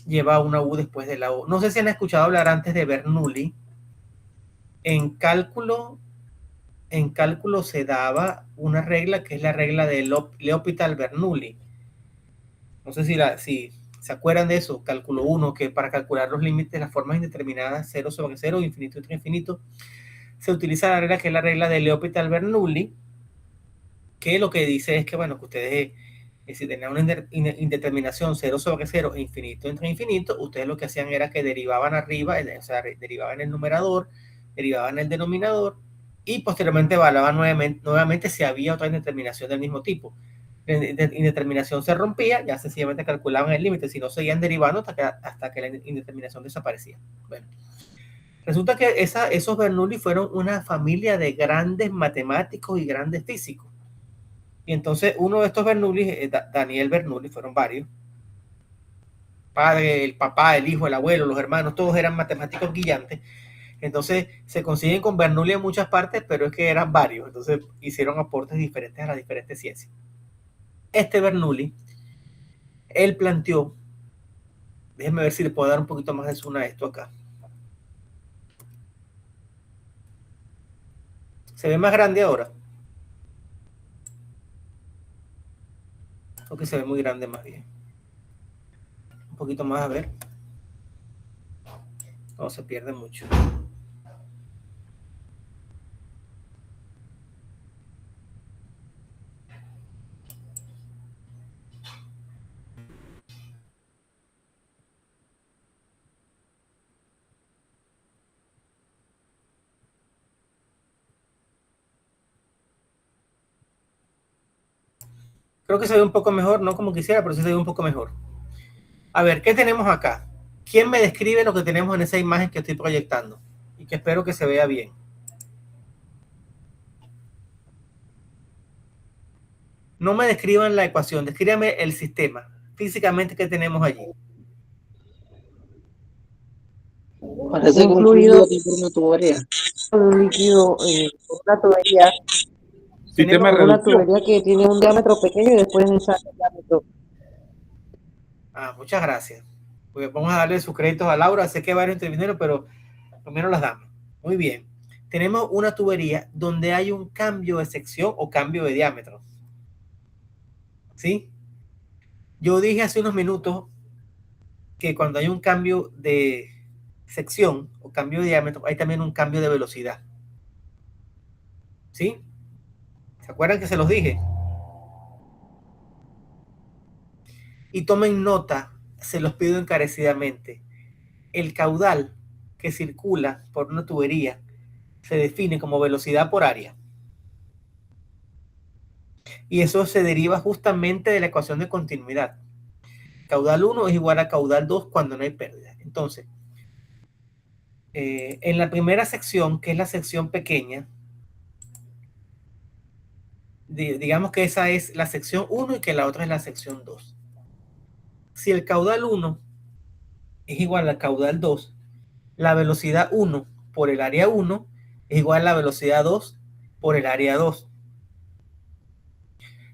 lleva una U después de la O. No sé si han escuchado hablar antes de Bernoulli. En cálculo se daba una regla que es la regla de L'Hopital-Bernoulli. No sé si se acuerdan de eso, cálculo 1, que para calcular los límites, las formas indeterminadas, 0 sobre 0, infinito entre infinito, se utiliza la regla que es la regla de L'Hopital-Bernoulli, que lo que dice es que, bueno, que ustedes, si tenían una indeterminación 0/0 e infinito entre infinito, ustedes lo que hacían era que derivaban arriba, o sea, derivaban el numerador, derivaban el denominador, y posteriormente evaluaban nuevamente si había otra indeterminación del mismo tipo. La indeterminación se rompía, ya sencillamente calculaban el límite, si no seguían derivando hasta que la indeterminación desaparecía. Bueno, resulta que esos Bernoulli fueron una familia de grandes matemáticos y grandes físicos. Y entonces uno de estos Bernoulli, Daniel Bernoulli, fueron varios. Padre, el papá, el hijo, el abuelo, los hermanos, todos eran matemáticos brillantes. Entonces se consiguen con Bernoulli en muchas partes, pero es que eran varios. Entonces hicieron aportes diferentes a las diferentes ciencias. Este Bernoulli, él planteó, déjenme ver si le puedo dar un poquito más de zoom a esto acá. ¿Se ve más grande ahora? O que se ve muy grande más bien. Un poquito más, a ver. No se pierde mucho. Creo que se ve un poco mejor, no como quisiera, pero sí se ve un poco mejor. A ver, ¿qué tenemos acá? ¿Quién me describe lo que tenemos en esa imagen que estoy proyectando? Y que espero que se vea bien. No me describan la ecuación, descríbame el sistema. Físicamente, ¿qué tenemos allí? Parece que un fluido por una tubería. Un líquido, una tubería. Sistema de Una reducción. tubería que tiene un diámetro pequeño y después un diámetro. Muchas gracias. Pues vamos a darle sus créditos a Laura. Sé que varios intervinieron, pero primero las damos. Muy bien. Tenemos una tubería donde hay un cambio de sección o cambio de diámetro. ¿Sí? Yo dije hace unos minutos que cuando hay un cambio de sección o cambio de diámetro, hay también un cambio de velocidad. ¿Sí? ¿Se acuerdan que se los dije? Y tomen nota, se los pido encarecidamente. El caudal que circula por una tubería se define como velocidad por área. Y eso se deriva justamente de la ecuación de continuidad. Caudal 1 es igual a caudal 2 cuando no hay pérdida. Entonces, en la primera sección, que es la sección pequeña, digamos que esa es la sección 1 y que la otra es la sección 2. Si el caudal 1 es igual al caudal 2, la velocidad 1 por el área 1 es igual a la velocidad 2 por el área 2.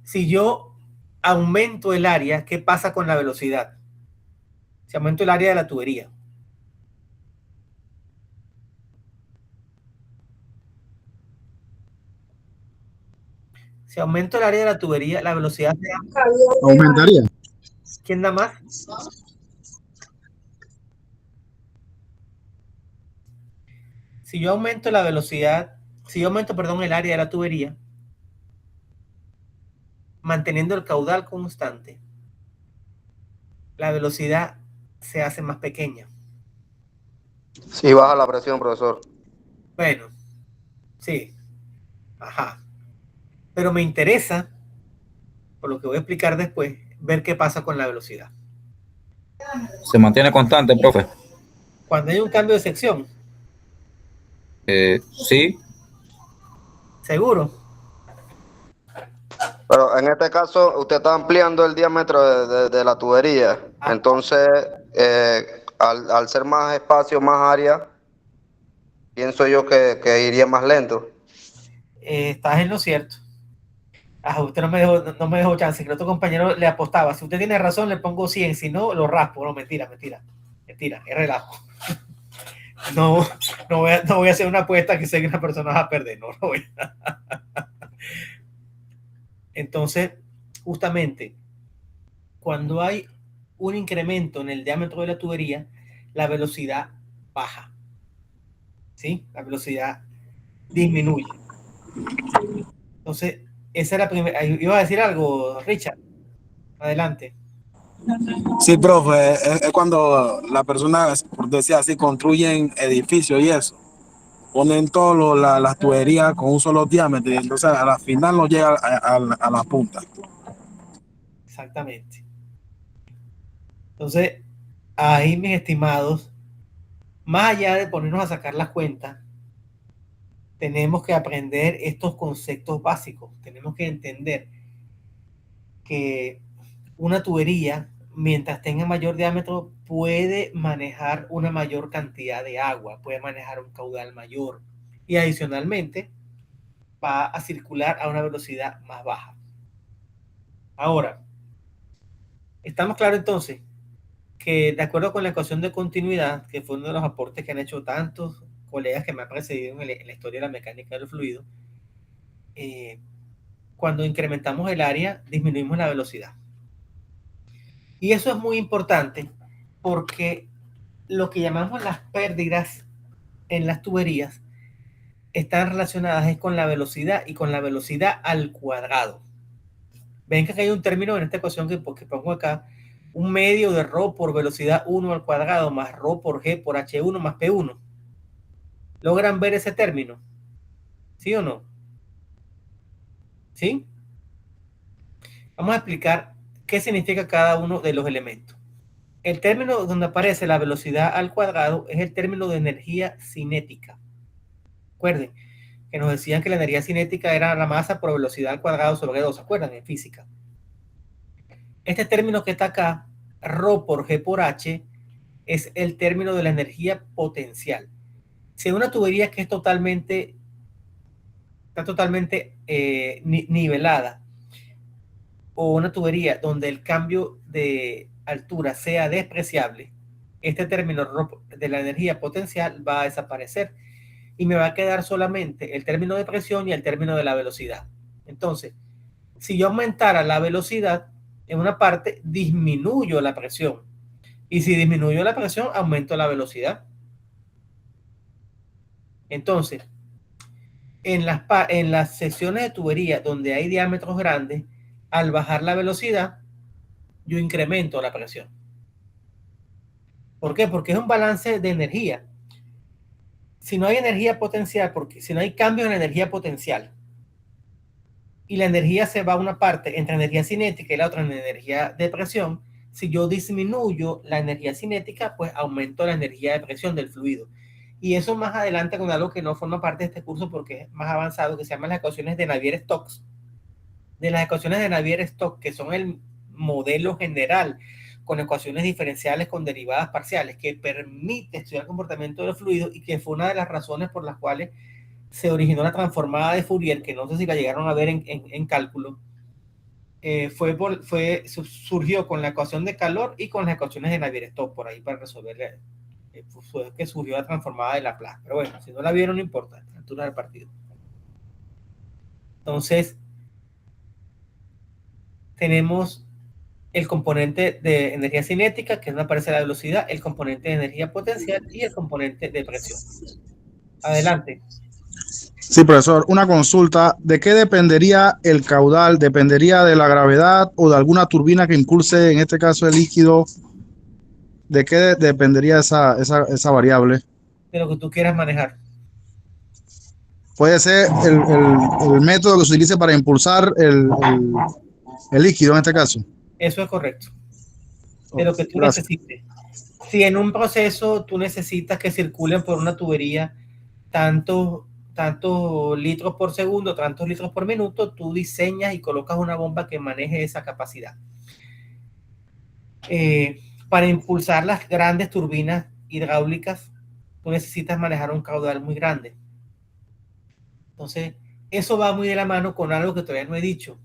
Si yo aumento el área, ¿qué pasa con la velocidad? Si aumento el área de la tubería. Si aumento el área de la tubería, la velocidad aumentaría. ¿Quién da más? Si yo aumento la velocidad, si yo aumento, perdón, el área de la tubería, manteniendo el caudal constante, la velocidad se hace más pequeña. Sí, baja la presión, profesor. Bueno, sí. Ajá. Pero me interesa, por lo que voy a explicar después, ver qué pasa con la velocidad. Se mantiene constante, profe. Cuando hay un cambio de sección. Sí. ¿Seguro? Pero en este caso, usted está ampliando el diámetro de la tubería. Entonces, al ser más espacio, más área, pienso yo que iría más lento. Estás en lo cierto. Usted no me dejó chance, que el otro compañero le apostaba. Si usted tiene razón, le pongo 100, si no, lo raspo. No, mentira, es relajo. No voy a hacer una apuesta que sé que una persona va a perder. No lo voy a. Entonces, justamente, cuando hay un incremento en el diámetro de la tubería, la velocidad baja. ¿Sí? La velocidad disminuye. Entonces, esa era la primera. ¿Iba a decir algo, Richard? Adelante. Sí, profe, es cuando la persona, por decir así, construyen edificios y eso, ponen todas las tuberías con un solo diámetro y entonces a la final no llega a la punta. Exactamente. Entonces, ahí, mis estimados, más allá de ponernos a sacar las cuentas, tenemos que aprender estos conceptos básicos. Tenemos que entender que una tubería, mientras tenga mayor diámetro, puede manejar una mayor cantidad de agua, puede manejar un caudal mayor y adicionalmente va a circular a una velocidad más baja. Ahora, estamos claros entonces que de acuerdo con la ecuación de continuidad, que fue uno de los aportes que han hecho tantos colegas que me han precedido en la historia de la mecánica del fluido, cuando incrementamos el área, disminuimos la velocidad. Y eso es muy importante porque lo que llamamos las pérdidas en las tuberías están relacionadas con la velocidad y con la velocidad al cuadrado. Ven que hay un término en esta ecuación que pongo acá, un medio de ρ por velocidad 1 al cuadrado más ρ por g por h1 más p1. ¿Logran ver ese término? ¿Sí o no? ¿Sí? Vamos a explicar qué significa cada uno de los elementos. El término donde aparece la velocidad al cuadrado es el término de energía cinética. Recuerden que nos decían que la energía cinética era la masa por velocidad al cuadrado sobre 2, ¿se acuerdan? En física. Este término que está acá, ρ por g por h, es el término de la energía potencial. Si una tubería que está totalmente nivelada, o una tubería donde el cambio de altura sea despreciable, este término de la energía potencial va a desaparecer y me va a quedar solamente el término de presión y el término de la velocidad. Entonces, si yo aumentara la velocidad, en una parte disminuyo la presión. Y si disminuyo la presión, aumento la velocidad. Entonces, en las secciones de tubería donde hay diámetros grandes, al bajar la velocidad, yo incremento la presión. ¿Por qué? Porque es un balance de energía. Si no hay energía potencial, porque si no hay cambio en la energía potencial, y la energía se va a una parte entre energía cinética y la otra en energía de presión, si yo disminuyo la energía cinética, pues aumento la energía de presión del fluido. Y eso más adelante con algo que no forma parte de este curso porque es más avanzado, que se llama las ecuaciones de Navier-Stokes. De las ecuaciones de Navier-Stokes, que son el modelo general con ecuaciones diferenciales con derivadas parciales, que permite estudiar el comportamiento de los fluidos y que fue una de las razones por las cuales se originó la transformada de Fourier, que no sé si la llegaron a ver en cálculo. Surgió con la ecuación de calor y con las ecuaciones de Navier-Stokes por ahí para resolverle. Fue que surgió la transformada de Laplace. Pero bueno, si no la vieron, no importa, a la altura del partido. Entonces, tenemos el componente de energía cinética, que es donde aparece la velocidad, el componente de energía potencial y el componente de presión. Adelante. Sí, profesor, una consulta. ¿De qué dependería el caudal? ¿Dependería de la gravedad o de alguna turbina que impulse, en este caso, el líquido? ¿De qué dependería esa variable? De lo que tú quieras manejar. Puede ser el método que se utilice para impulsar el líquido en este caso. Eso es correcto. De lo que tú necesites. Si en un proceso tú necesitas que circulen por una tubería tantos litros por segundo, tantos litros por minuto, tú diseñas y colocas una bomba que maneje esa capacidad. Para impulsar las grandes turbinas hidráulicas, tú necesitas manejar un caudal muy grande. Entonces, eso va muy de la mano con algo que todavía no he dicho,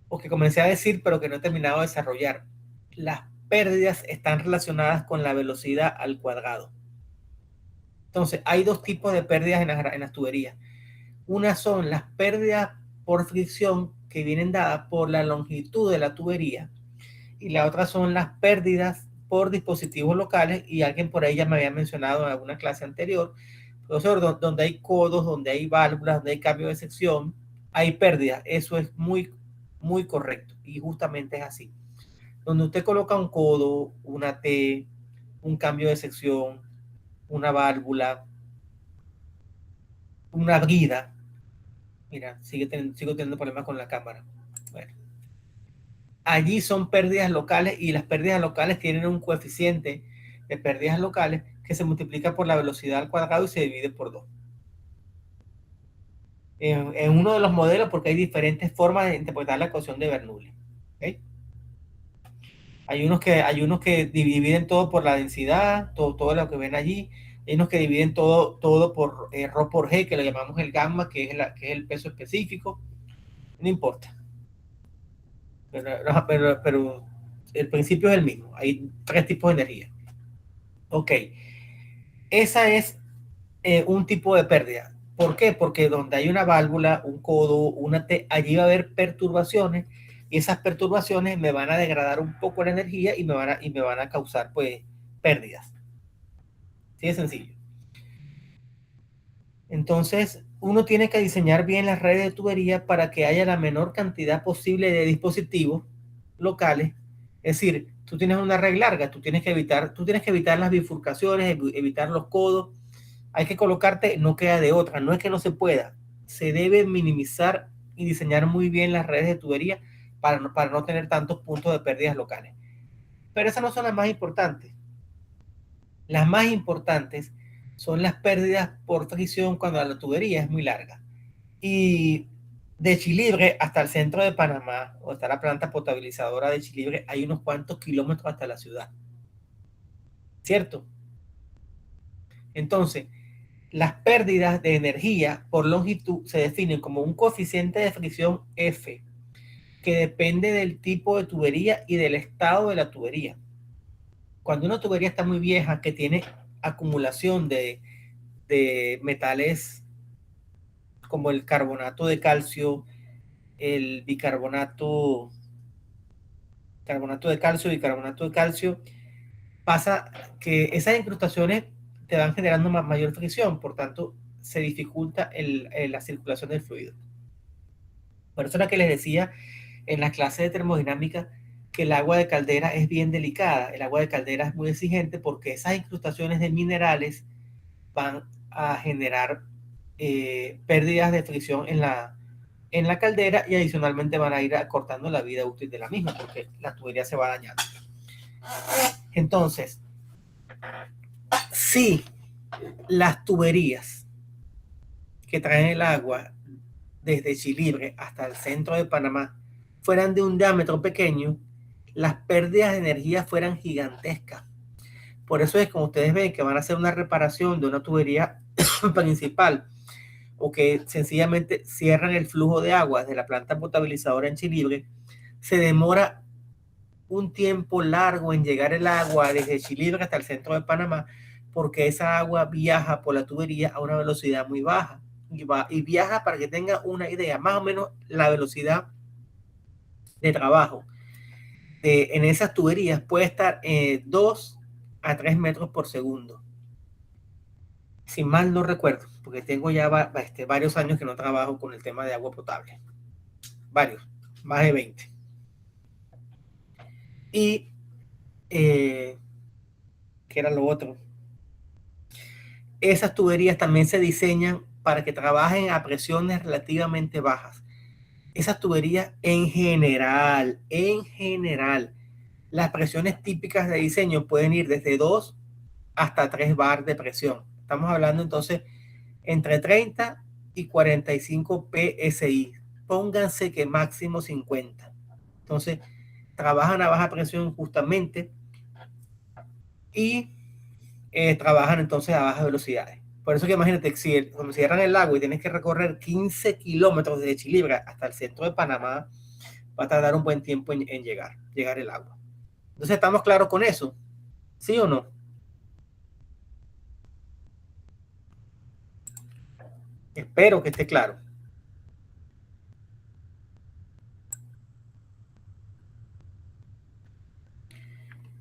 o que comencé a decir, pero que no he terminado de desarrollar. Las pérdidas están relacionadas con la velocidad al cuadrado. Entonces, hay dos tipos de pérdidas en las tuberías. Una son las pérdidas por fricción que vienen dadas por la longitud de la tubería, y la otra son las pérdidas por dispositivos locales, y alguien por ahí ya me había mencionado en alguna clase anterior, profesor, donde hay codos, donde hay válvulas, donde hay cambio de sección, hay pérdidas. Eso es muy, muy correcto y justamente es así. Donde usted coloca un codo, una T, un cambio de sección, una válvula, una brida. Mira, sigo teniendo problemas con la cámara. Bueno, allí son pérdidas locales y las pérdidas locales tienen un coeficiente de pérdidas locales que se multiplica por la velocidad al cuadrado y se divide por 2. En uno de los modelos, porque hay diferentes formas de interpretar la ecuación de Bernoulli. ¿Okay? Hay unos que dividen todo por la densidad, todo lo que ven allí. Hay unos que dividen todo por ρ por g, que lo llamamos el gamma, que es el peso específico. No importa. Pero el principio es el mismo. Hay 3 tipos de energía. Ok. Esa es un tipo de pérdida. ¿Por qué? Porque donde hay una válvula, un codo, una T, allí va a haber perturbaciones y esas perturbaciones me van a degradar un poco la energía y me van a causar pues pérdidas. Así de sencillo. Entonces, uno tiene que diseñar bien las redes de tubería para que haya la menor cantidad posible de dispositivos locales. Es decir, tú tienes una red larga, tú tienes que evitar las bifurcaciones, evitar los codos. Hay que colocarte, no queda de otra, no es que no se pueda. Se debe minimizar y diseñar muy bien las redes de tubería para no tener tantos puntos de pérdidas locales. Pero esas no son las más importantes. Las más importantes son las pérdidas por fricción cuando la tubería es muy larga. Y de Chilibre hasta el centro de Panamá, o está la planta potabilizadora de Chilibre, hay unos cuantos kilómetros hasta la ciudad. ¿Cierto? Entonces, las pérdidas de energía por longitud se definen como un coeficiente de fricción F, que depende del tipo de tubería y del estado de la tubería. Cuando una tubería está muy vieja, que tiene acumulación de metales como el carbonato de calcio, el carbonato de calcio, bicarbonato de calcio, pasa que esas incrustaciones te van generando mayor fricción, por tanto se dificulta la circulación del fluido. Por eso era que les decía en la clase de termodinámica que el agua de caldera es bien delicada. El agua de caldera es muy exigente porque esas incrustaciones de minerales van a generar pérdidas de fricción en la caldera y adicionalmente van a ir acortando la vida útil de la misma porque la tubería se va dañando. Entonces, si las tuberías que traen el agua desde Chilibre hasta el centro de Panamá fueran de un diámetro pequeño, las pérdidas de energía fueran gigantescas. Por eso es como ustedes ven que van a hacer una reparación de una tubería principal o que sencillamente cierran el flujo de agua de la planta potabilizadora en Chilibre, se demora un tiempo largo en llegar el agua desde Chilibre hasta el centro de Panamá porque esa agua viaja por la tubería a una velocidad muy baja y viaja, para que tenga una idea, más o menos la velocidad de trabajo en esas tuberías puede estar 2 a 3 metros por segundo. Si mal no recuerdo, porque tengo ya varios años que no trabajo con el tema de agua potable. Varios, más de 20. Y, ¿qué era lo otro? Esas tuberías también se diseñan para que trabajen a presiones relativamente bajas. Esas tuberías en general, las presiones típicas de diseño pueden ir desde 2 hasta 3 bar de presión. Estamos hablando entonces entre 30 y 45 PSI. Pónganse que máximo 50. Entonces, trabajan a baja presión justamente y trabajan entonces a bajas velocidades. Por eso que imagínate, cuando cierran el agua y tienes que recorrer 15 kilómetros desde Chilibre hasta el centro de Panamá, va a tardar un buen tiempo en llegar el agua. Entonces, ¿estamos claros con eso? ¿Sí o no? Espero que esté claro.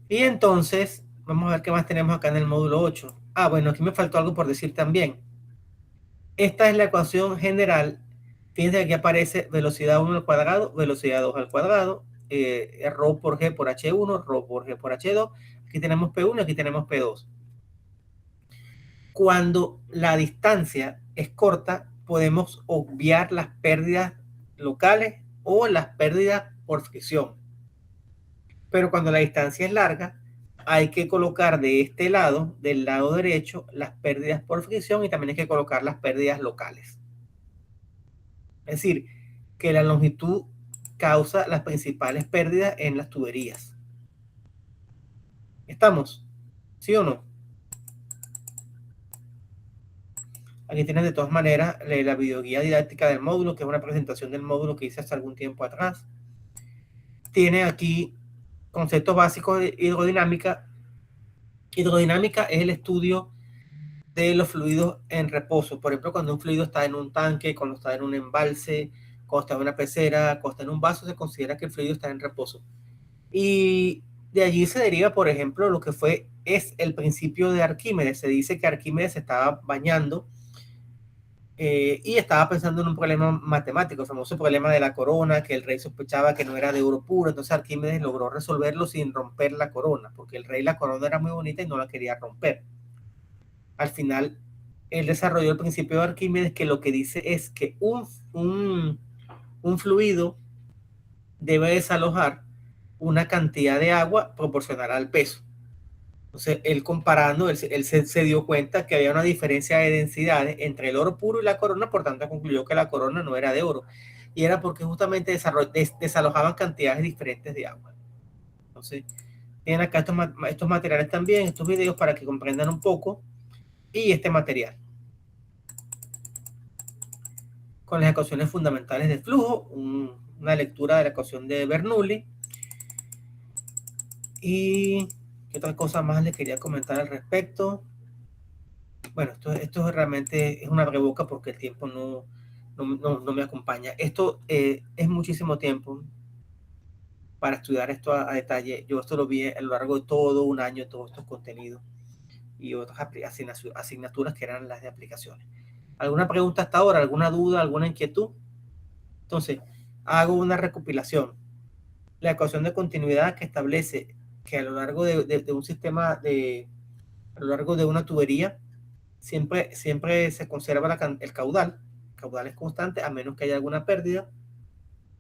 Y entonces, vamos a ver qué más tenemos acá en el módulo 8. Bueno, aquí me faltó algo por decir también. Esta es la ecuación general Fíjense que aquí aparece velocidad 1 al cuadrado, velocidad 2 al cuadrado, ρ por G por H1, ρ por G por H2. Aquí tenemos P1 y aquí tenemos P2. Cuando la distancia es corta, podemos obviar las pérdidas locales o las pérdidas por fricción. Pero cuando la distancia es larga, hay que colocar de este lado, del lado derecho, las pérdidas por fricción y también hay que colocar las pérdidas locales. Es decir, que la longitud causa las principales pérdidas en las tuberías. ¿Estamos? ¿Sí o no? Aquí tienes de todas maneras la videoguía didáctica del módulo, que es una presentación del módulo que hice hace algún tiempo atrás. Tiene aquí conceptos básicos de hidrodinámica. Hidrodinámica es el estudio de los fluidos en reposo. Por ejemplo, cuando un fluido está en un tanque, cuando está en un embalse, cuando está en una pecera, cuando está en un vaso, se considera que el fluido está en reposo. Y de allí se deriva, por ejemplo, lo que es el principio de Arquímedes. Se dice que Arquímedes se estaba bañando y estaba pensando en un problema matemático, el famoso problema de la corona, que el rey sospechaba que no era de oro puro. Entonces Arquímedes logró resolverlo sin romper la corona, porque el rey, la corona era muy bonita y no la quería romper. Al final, él desarrolló el principio de Arquímedes, que lo que dice es que un fluido debe desalojar una cantidad de agua proporcional al peso. Entonces, él comparando, él se dio cuenta que había una diferencia de densidades entre el oro puro y la corona, por tanto concluyó que la corona no era de oro. Y era porque justamente desalojaban cantidades diferentes de agua. Entonces, tienen acá estos materiales también, estos videos para que comprendan un poco. Y este material con las ecuaciones fundamentales del flujo, una lectura de la ecuación de Bernoulli. Y qué otra cosa más les quería comentar al respecto. Bueno, esto realmente es una reboca porque el tiempo no me acompaña. Esto es muchísimo tiempo para estudiar esto a detalle. Yo esto lo vi a lo largo de todo un año, todos estos contenidos y otras asignaturas que eran las de aplicaciones. ¿Alguna pregunta hasta ahora? ¿Alguna duda? ¿Alguna inquietud? Entonces, hago una recopilación. La ecuación de continuidad que establece que a lo largo de un sistema, a lo largo de una tubería, siempre se conserva el caudal. El caudal es constante a menos que haya alguna pérdida.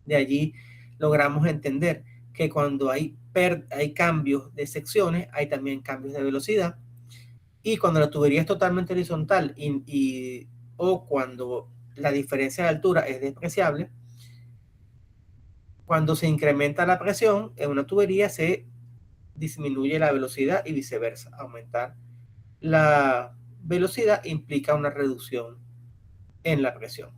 De allí logramos entender que cuando hay cambios de secciones, hay también cambios de velocidad. Y cuando la tubería es totalmente horizontal o cuando la diferencia de altura es despreciable, cuando se incrementa la presión en una tubería se disminuye la velocidad y viceversa. Aumentar la velocidad implica una reducción en la presión.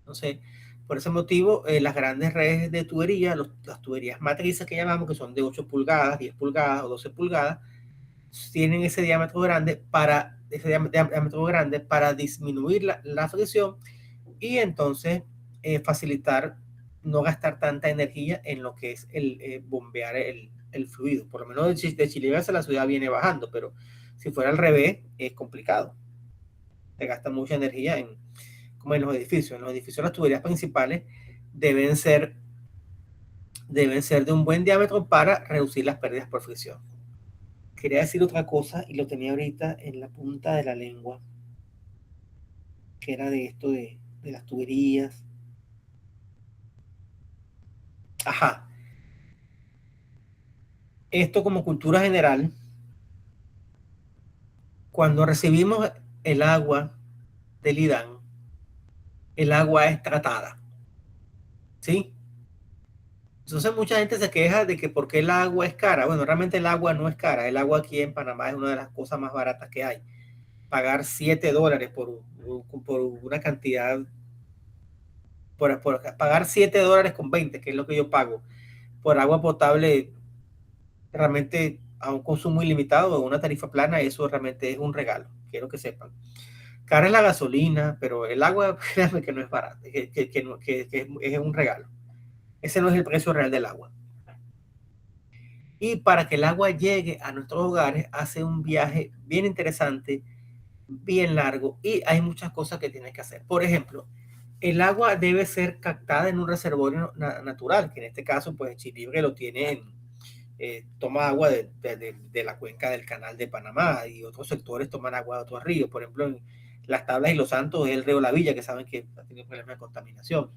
Entonces, por ese motivo, las grandes redes de tubería, las tuberías matrices que llamamos, que son de 8 pulgadas, 10 pulgadas o 12 pulgadas, tienen ese diámetro grande para disminuir la fricción y entonces facilitar no gastar tanta energía en lo que es el bombear el fluido. Por lo menos de Chile a la ciudad viene bajando, pero si fuera al revés es complicado. Se gasta mucha energía como en los edificios. En los edificios las tuberías principales deben ser de un buen diámetro para reducir las pérdidas por fricción. Quería decir otra cosa y lo tenía ahorita en la punta de la lengua, que era de esto de las tuberías. Ajá. Esto como cultura general, cuando recibimos el agua del IDAN, el agua es tratada, ¿sí? Entonces mucha gente se queja de que por qué el agua es cara. Bueno, realmente el agua no es cara. El agua aquí en Panamá es una de las cosas más baratas que hay. Pagar $7 por una cantidad, por pagar $7.20, que es lo que yo pago por agua potable, realmente a un consumo ilimitado o una tarifa plana, eso realmente es un regalo. Quiero que sepan. Cara es la gasolina, pero el agua, créanme que no es barata, que es un regalo. Ese no es el precio real del agua. Y para que el agua llegue a nuestros hogares, hace un viaje bien interesante, bien largo, y hay muchas cosas que tienes que hacer. Por ejemplo, el agua debe ser captada en un reservorio natural, que en este caso, pues Chilibre lo tiene toma agua de la cuenca del Canal de Panamá, y otros sectores toman agua de otros ríos. Por ejemplo, en Las Tablas y Los Santos es el río La Villa, que saben que ha tenido problemas de contaminación.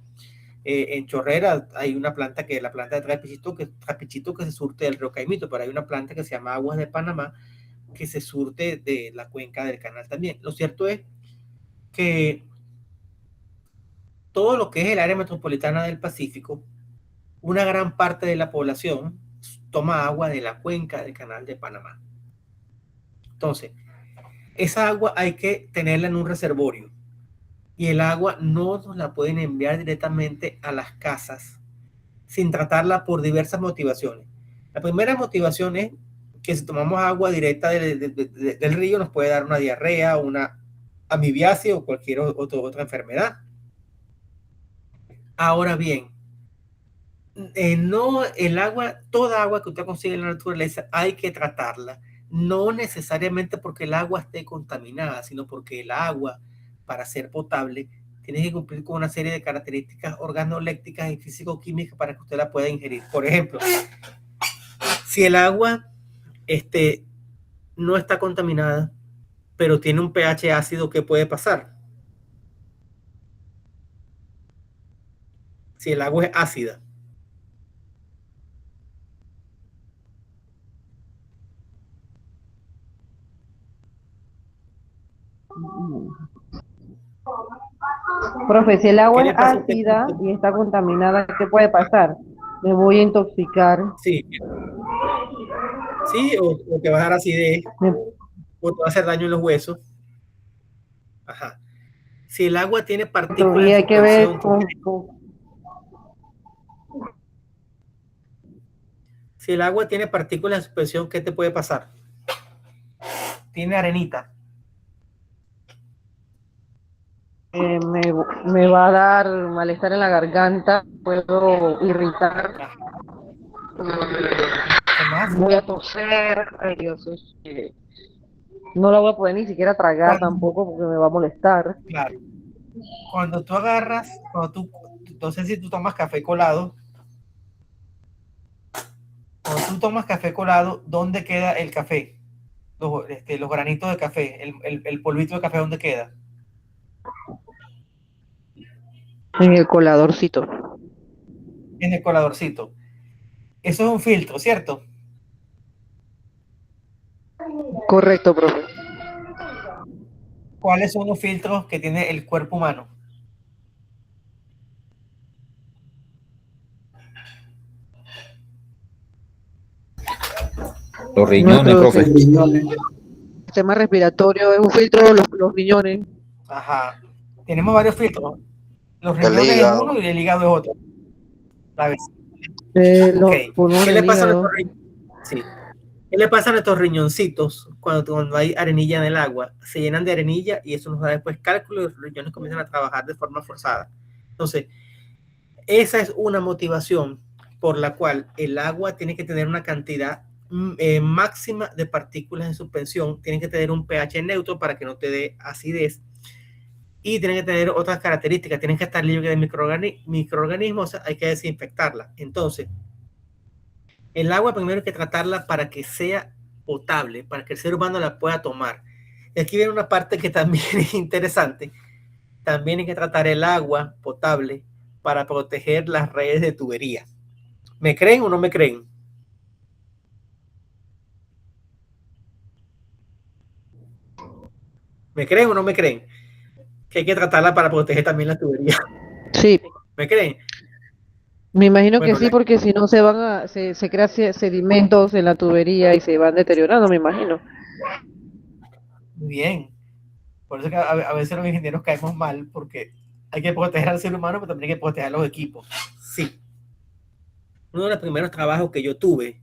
En Chorrera hay una planta que es la planta de Trapichito que se surte del río Caimito, pero hay una planta que se llama Aguas de Panamá que se surte de la cuenca del canal también. Lo cierto es que todo lo que es el área metropolitana del Pacífico, una gran parte de la población toma agua de la cuenca del canal de Panamá. Entonces, esa agua hay que tenerla en un reservorio, y el agua no nos la pueden enviar directamente a las casas sin tratarla por diversas motivaciones. La primera motivación es que si tomamos agua directa del río nos puede dar una diarrea, una amibiasis o cualquier otra enfermedad. Ahora bien, no, el agua, toda agua que usted consigue en la naturaleza hay que tratarla, no necesariamente porque el agua esté contaminada, sino porque el agua, para ser potable, tiene que cumplir con una serie de características organolépticas y físico-químicas para que usted la pueda ingerir. Por ejemplo, si el agua no está contaminada, pero tiene un pH ácido, ¿qué puede pasar? Si el agua es ácida, Profe, si el agua es ácida y está contaminada, ¿qué puede pasar? Me voy a intoxicar. Sí, sí, o te va a dar acidez, o te va a hacer daño en los huesos. Ajá. Si el agua tiene partículas Y hay que ver si el agua tiene partículas de suspensión, ¿qué te puede pasar? Tiene arenita. me va a dar malestar en la garganta, puedo irritar, voy a toser, ay Dios, no la voy a poder ni siquiera tragar tampoco porque me va a molestar. Claro. Cuando tú agarras, no sé si tú tomas café colado, ¿dónde queda el café? Los granitos de café, el polvito de café, ¿dónde queda? En el coladorcito. En el coladorcito. Eso es un filtro, ¿cierto? Correcto, profe. ¿Cuáles son los filtros que tiene el cuerpo humano? Los riñones, profe. El sistema respiratorio es un filtro, los riñones. Ajá. Tenemos varios filtros. Los riñones es uno y el hígado es otro. ¿Sabes? Okay. ¿Qué le pasa a nuestros riñones? Sí. ¿Qué le pasa a nuestros riñoncitos cuando hay arenilla en el agua? Se llenan de arenilla y eso nos da después cálculo y los riñones comienzan a trabajar de forma forzada. Entonces, esa es una motivación por la cual el agua tiene que tener una cantidad máxima de partículas en suspensión, tiene que tener un pH neutro para que no te dé acidez, y tiene que tener otras características, tienen que estar libre de microorganismos, o sea, hay que desinfectarla. Entonces, el agua primero hay que tratarla para que sea potable, para que el ser humano la pueda tomar. Y aquí viene una parte que también es interesante. También hay que tratar el agua potable para proteger las redes de tubería. ¿Me creen o no me creen? ¿Me creen o no me creen? Que hay que tratarla para proteger también las tuberías. Sí. ¿Me creen? Me imagino que sí, porque si no se crean sedimentos en la tubería y se van deteriorando, me imagino. Muy bien. Por eso que a veces los ingenieros caemos mal, porque hay que proteger al ser humano, pero también hay que proteger a los equipos. Sí. Uno de los primeros trabajos que yo tuve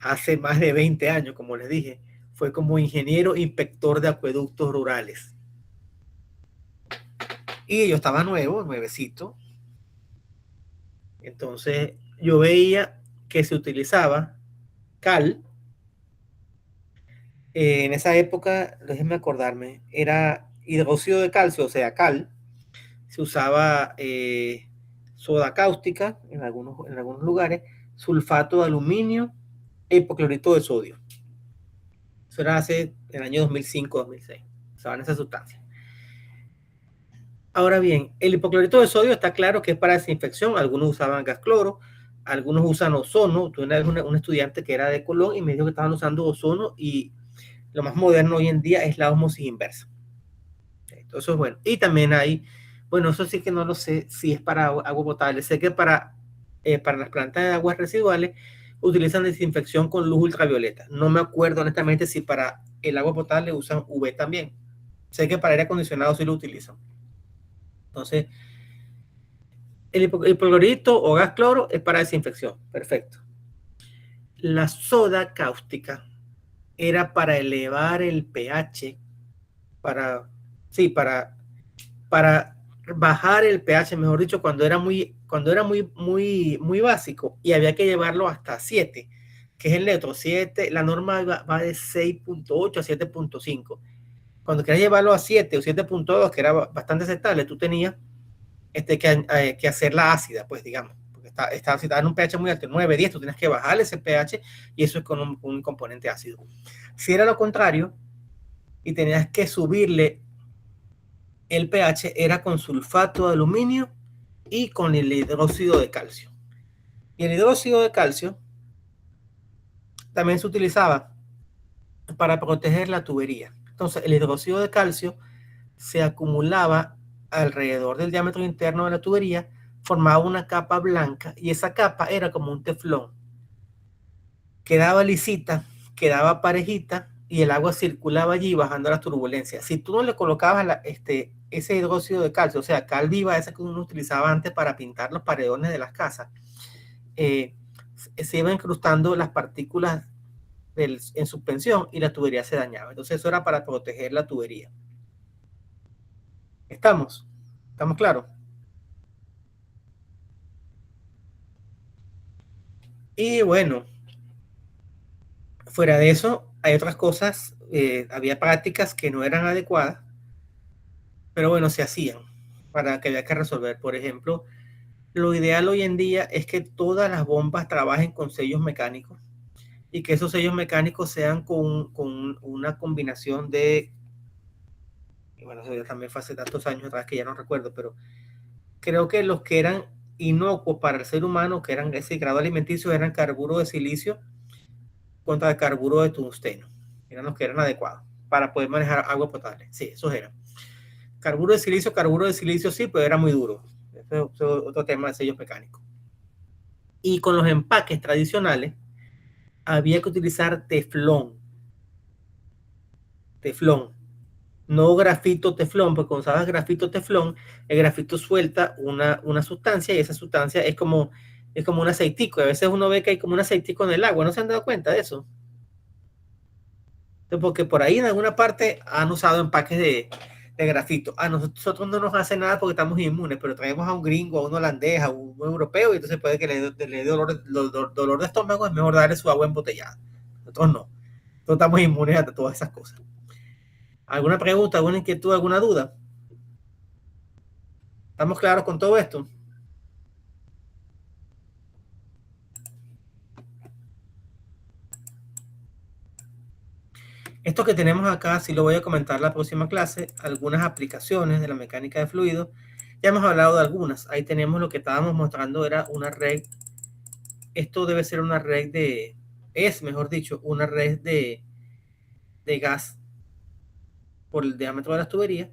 hace más de 20 años, como les dije, fue como ingeniero inspector de acueductos rurales. Y yo estaba nuevecito. Entonces yo veía que se utilizaba cal. En esa época, déjenme acordarme, era hidróxido de calcio, o sea, cal, se usaba soda cáustica en algunos lugares, sulfato de aluminio e hipoclorito de sodio. Eso era hace el año 2005-2006. Usaban esa sustancia. Ahora bien, el hipoclorito de sodio está claro que es para desinfección. Algunos usaban gas cloro, algunos usan ozono. Tuve un estudiante que era de Colón y me dijo que estaban usando ozono, y lo más moderno hoy en día es la ósmosis inversa. Entonces, bueno, y también hay, bueno, eso sí que no lo sé si es para agua potable. Sé que para las plantas de aguas residuales utilizan desinfección con luz ultravioleta. No me acuerdo honestamente si para el agua potable usan UV también. Sé que para aire acondicionado sí lo utilizan. Entonces, el hipoclorito o gas cloro es para desinfección. Perfecto. La soda cáustica era para elevar el pH, para bajar el pH, mejor dicho, cuando era muy básico, y había que llevarlo hasta 7, que es el neutro. 7, la norma va de 6.8 a 7.5. Cuando querías llevarlo a 7 o 7.2, que era bastante aceptable, tú tenías que hacerla ácida, pues digamos, porque estaba en un pH muy alto, 9, 10, tú tienes que bajarle ese pH, y eso es con un componente ácido. Si era lo contrario y tenías que subirle el pH, era con sulfato de aluminio y con el hidróxido de calcio. Y el hidróxido de calcio también se utilizaba para proteger la tubería. Entonces, el hidróxido de calcio se acumulaba alrededor del diámetro interno de la tubería, formaba una capa blanca, y esa capa era como un teflón. Quedaba lisita, quedaba parejita, y el agua circulaba allí bajando las turbulencias. Si tú no le colocabas ese hidróxido de calcio, o sea, cal viva, esa que uno utilizaba antes para pintar los paredones de las casas, se iban incrustando las partículas en suspensión y la tubería se dañaba. Entonces eso era para proteger la tubería. ¿Estamos claros? Y bueno, fuera de eso, hay otras cosas, había prácticas que no eran adecuadas, pero bueno, se hacían para que había que resolver. Por ejemplo, lo ideal hoy en día es que todas las bombas trabajen con sellos mecánicos, y que esos sellos mecánicos sean con una combinación de, bueno, eso ya también fue hace tantos años atrás que ya no recuerdo, pero creo que los que eran inocuos para el ser humano, que eran ese grado alimenticio, eran carburo de silicio contra el carburo de tungsteno. Eran los que eran adecuados para poder manejar agua potable. Sí, esos eran. Carburo de silicio sí, pero era muy duro. Eso es otro tema de sellos mecánicos. Y con los empaques tradicionales había que utilizar teflón. No grafito teflón, porque cuando usabas grafito teflón, el grafito suelta una sustancia, y esa sustancia es como un aceitico. A veces uno ve que hay como un aceitico en el agua. ¿No se han dado cuenta de eso? Porque por ahí en alguna parte han usado empaques de grafito. A nosotros no nos hace nada porque estamos inmunes, pero traemos a un gringo, a un holandés, a un europeo, y entonces puede que le dé dolor de estómago. Es mejor darle su agua embotellada. Nosotros no. Nosotros estamos inmunes a todas esas cosas. ¿Alguna pregunta, alguna inquietud, alguna duda? ¿Estamos claros con todo esto? Esto que tenemos acá, sí lo voy a comentar la próxima clase, algunas aplicaciones de la mecánica de fluidos. Ya hemos hablado de algunas. Ahí tenemos lo que estábamos mostrando, era una red. Esto debe ser una red mejor dicho, una red de gas por el diámetro de las tuberías.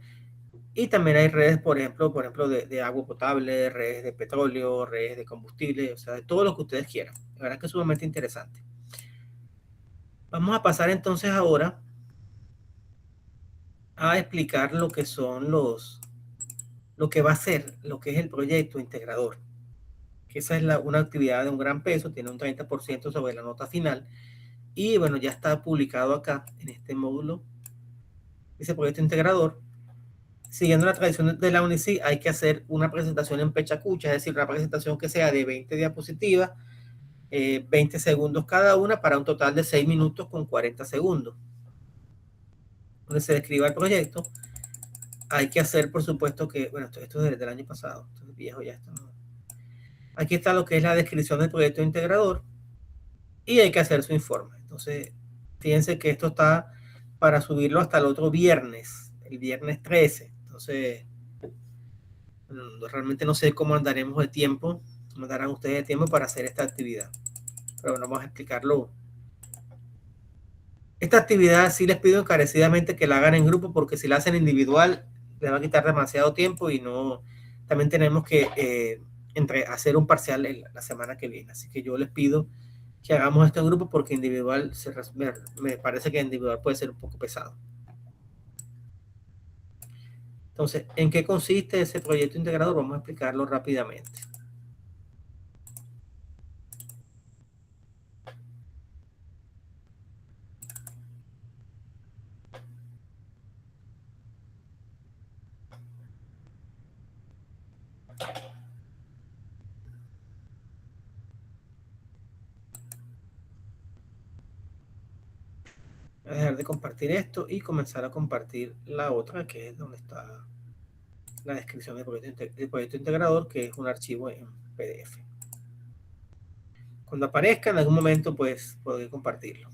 Y también hay redes, por ejemplo, de agua potable, redes de petróleo, redes de combustible, o sea, de todo lo que ustedes quieran. La verdad que es sumamente interesante. Vamos a pasar entonces ahora a explicar lo que son lo que va a ser, lo que es el proyecto integrador. Que esa es una actividad de un gran peso, tiene un 30% sobre la nota final. Y bueno, ya está publicado acá en este módulo, ese proyecto integrador. Siguiendo la tradición de la UNICID, hay que hacer una presentación en pechacucha, es decir, una presentación que sea de 20 diapositivas, 20 segundos cada una, para un total de 6 minutos con 40 segundos. Donde se describa el proyecto. hay que hacer, por supuesto, que, bueno, esto es desde el año pasado, esto es viejo ya. Esto no. Aquí está lo que es la descripción del proyecto integrador y hay que hacer su informe. Entonces, fíjense que esto está para subirlo hasta el otro viernes, el viernes 13. Entonces, realmente no sé cómo andaremos de tiempo, cómo andarán ustedes de tiempo para hacer esta actividad. Pero bueno, vamos a explicarlo. Esta actividad sí les pido encarecidamente que la hagan en grupo, porque si la hacen individual les va a quitar demasiado tiempo y no. También tenemos que hacer un parcial la semana que viene. Así que yo les pido que hagamos esto en grupo, porque individual me parece que individual puede ser un poco pesado. Entonces, ¿en qué consiste ese proyecto integrador? Vamos a explicarlo rápidamente. Voy a dejar de compartir esto y comenzar a compartir la otra, que es donde está la descripción del proyecto integrador, que es un archivo en PDF. Cuando aparezca en algún momento, pues podré compartirlo.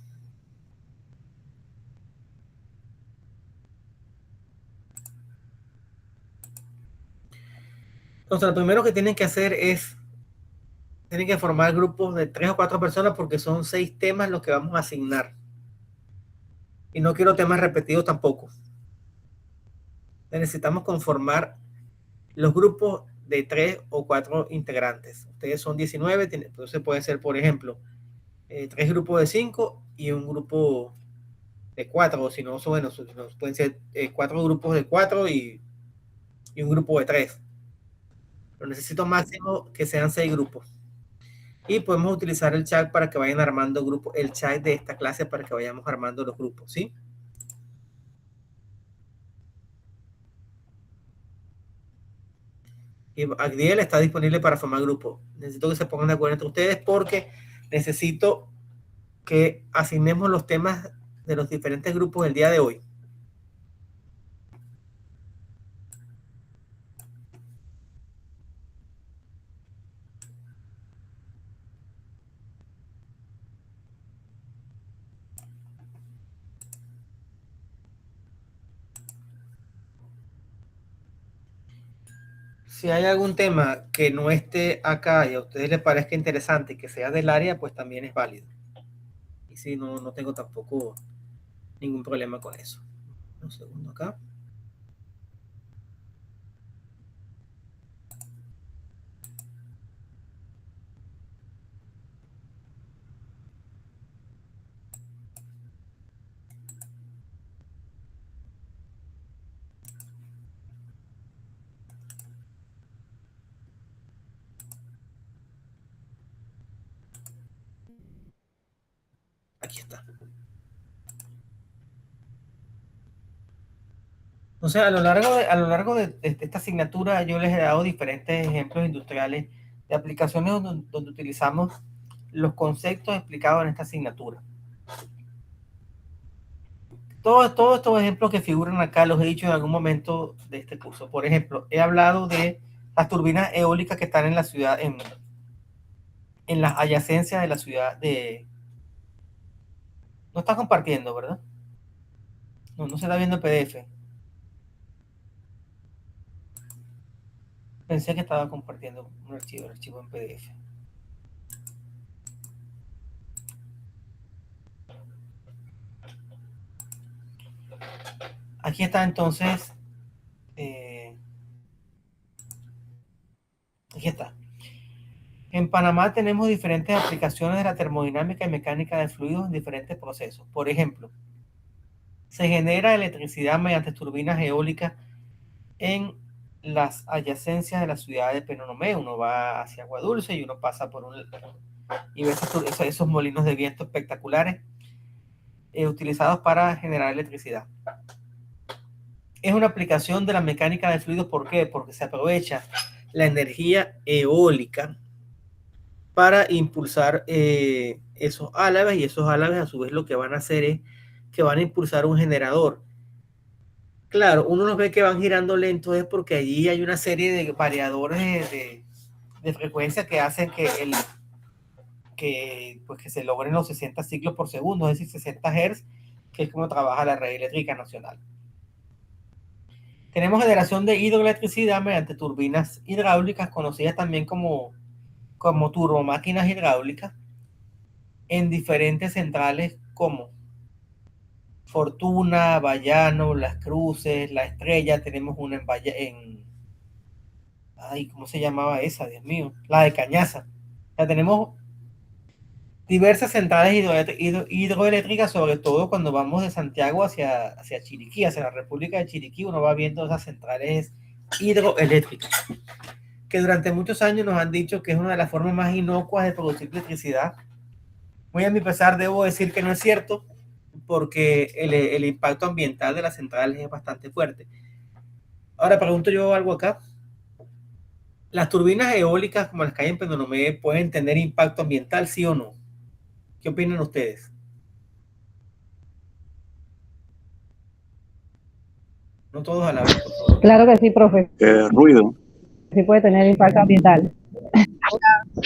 Entonces, lo primero que tienen que hacer es, tienen que formar grupos de 3 o 4 personas, porque son 6 temas los que vamos a asignar. Y no quiero temas repetidos tampoco. Necesitamos conformar los grupos de 3 o 4 integrantes. Ustedes son 19, entonces puede ser, por ejemplo, 3 grupos de 5 y un grupo de 4, o si no, bueno, pueden ser 4 grupos de 4 y un grupo de 3. Pero necesito máximo que sean 6 grupos. Y podemos utilizar el chat para que vayan armando grupos, el chat de esta clase para que vayamos armando los grupos, ¿sí? Y Agdiel está disponible para formar grupos. Necesito que se pongan de acuerdo entre ustedes, porque necesito que asignemos los temas de los diferentes grupos del día de hoy. Si hay algún tema que no esté acá y a ustedes les parezca interesante y que sea del área, pues también es válido. Y si no, no tengo tampoco ningún problema con eso. Un segundo acá. Aquí está. Entonces, a lo largo de esta asignatura, yo les he dado diferentes ejemplos industriales de aplicaciones donde utilizamos los conceptos explicados en esta asignatura. Todos estos ejemplos que figuran acá los he dicho en algún momento de este curso. Por ejemplo, he hablado de las turbinas eólicas que están en la ciudad, en las adyacencias de la ciudad de... No está compartiendo, ¿verdad? No se está viendo el PDF. Pensé que estaba compartiendo un archivo en PDF. Aquí está entonces. Aquí está. En Panamá tenemos diferentes aplicaciones de la termodinámica y mecánica de fluidos en diferentes procesos. Por ejemplo, se genera electricidad mediante turbinas eólicas en las adyacencias de la ciudad de Penonomé. Uno va hacia Agua Dulce y uno pasa por y ve esos molinos de viento espectaculares utilizados para generar electricidad. Es una aplicación de la mecánica de fluidos. ¿Por qué? Porque se aprovecha la energía eólica para impulsar esos álabes, y esos álabes a su vez lo que van a hacer es que van a impulsar un generador. Claro, uno los ve que van girando lento es porque allí hay una serie de variadores de frecuencia que hacen que se logren los 60 ciclos por segundo, es decir, 60 Hz, que es como trabaja la red eléctrica nacional. Tenemos generación de hidroelectricidad mediante turbinas hidráulicas, conocidas también como turbomáquinas hidráulicas, en diferentes centrales como Fortuna, Bayano, Las Cruces, La Estrella. Tenemos una ¿cómo se llamaba esa? Dios mío, la de Cañaza. Ya tenemos diversas centrales hidroeléctricas, sobre todo cuando vamos de Santiago hacia Chiriquí, hacia la República de Chiriquí, uno va viendo esas centrales hidroeléctricas, que durante muchos años nos han dicho que es una de las formas más inocuas de producir electricidad. Muy a mi pesar, debo decir que no es cierto, porque el impacto ambiental de las centrales es bastante fuerte. Ahora pregunto yo algo acá. ¿Las turbinas eólicas como las que hay en Penonomé pueden tener impacto ambiental, sí o no? ¿Qué opinan ustedes? No todos a la vez, por favor. Claro que sí, profe. Ruido. Sí puede tener impacto ambiental.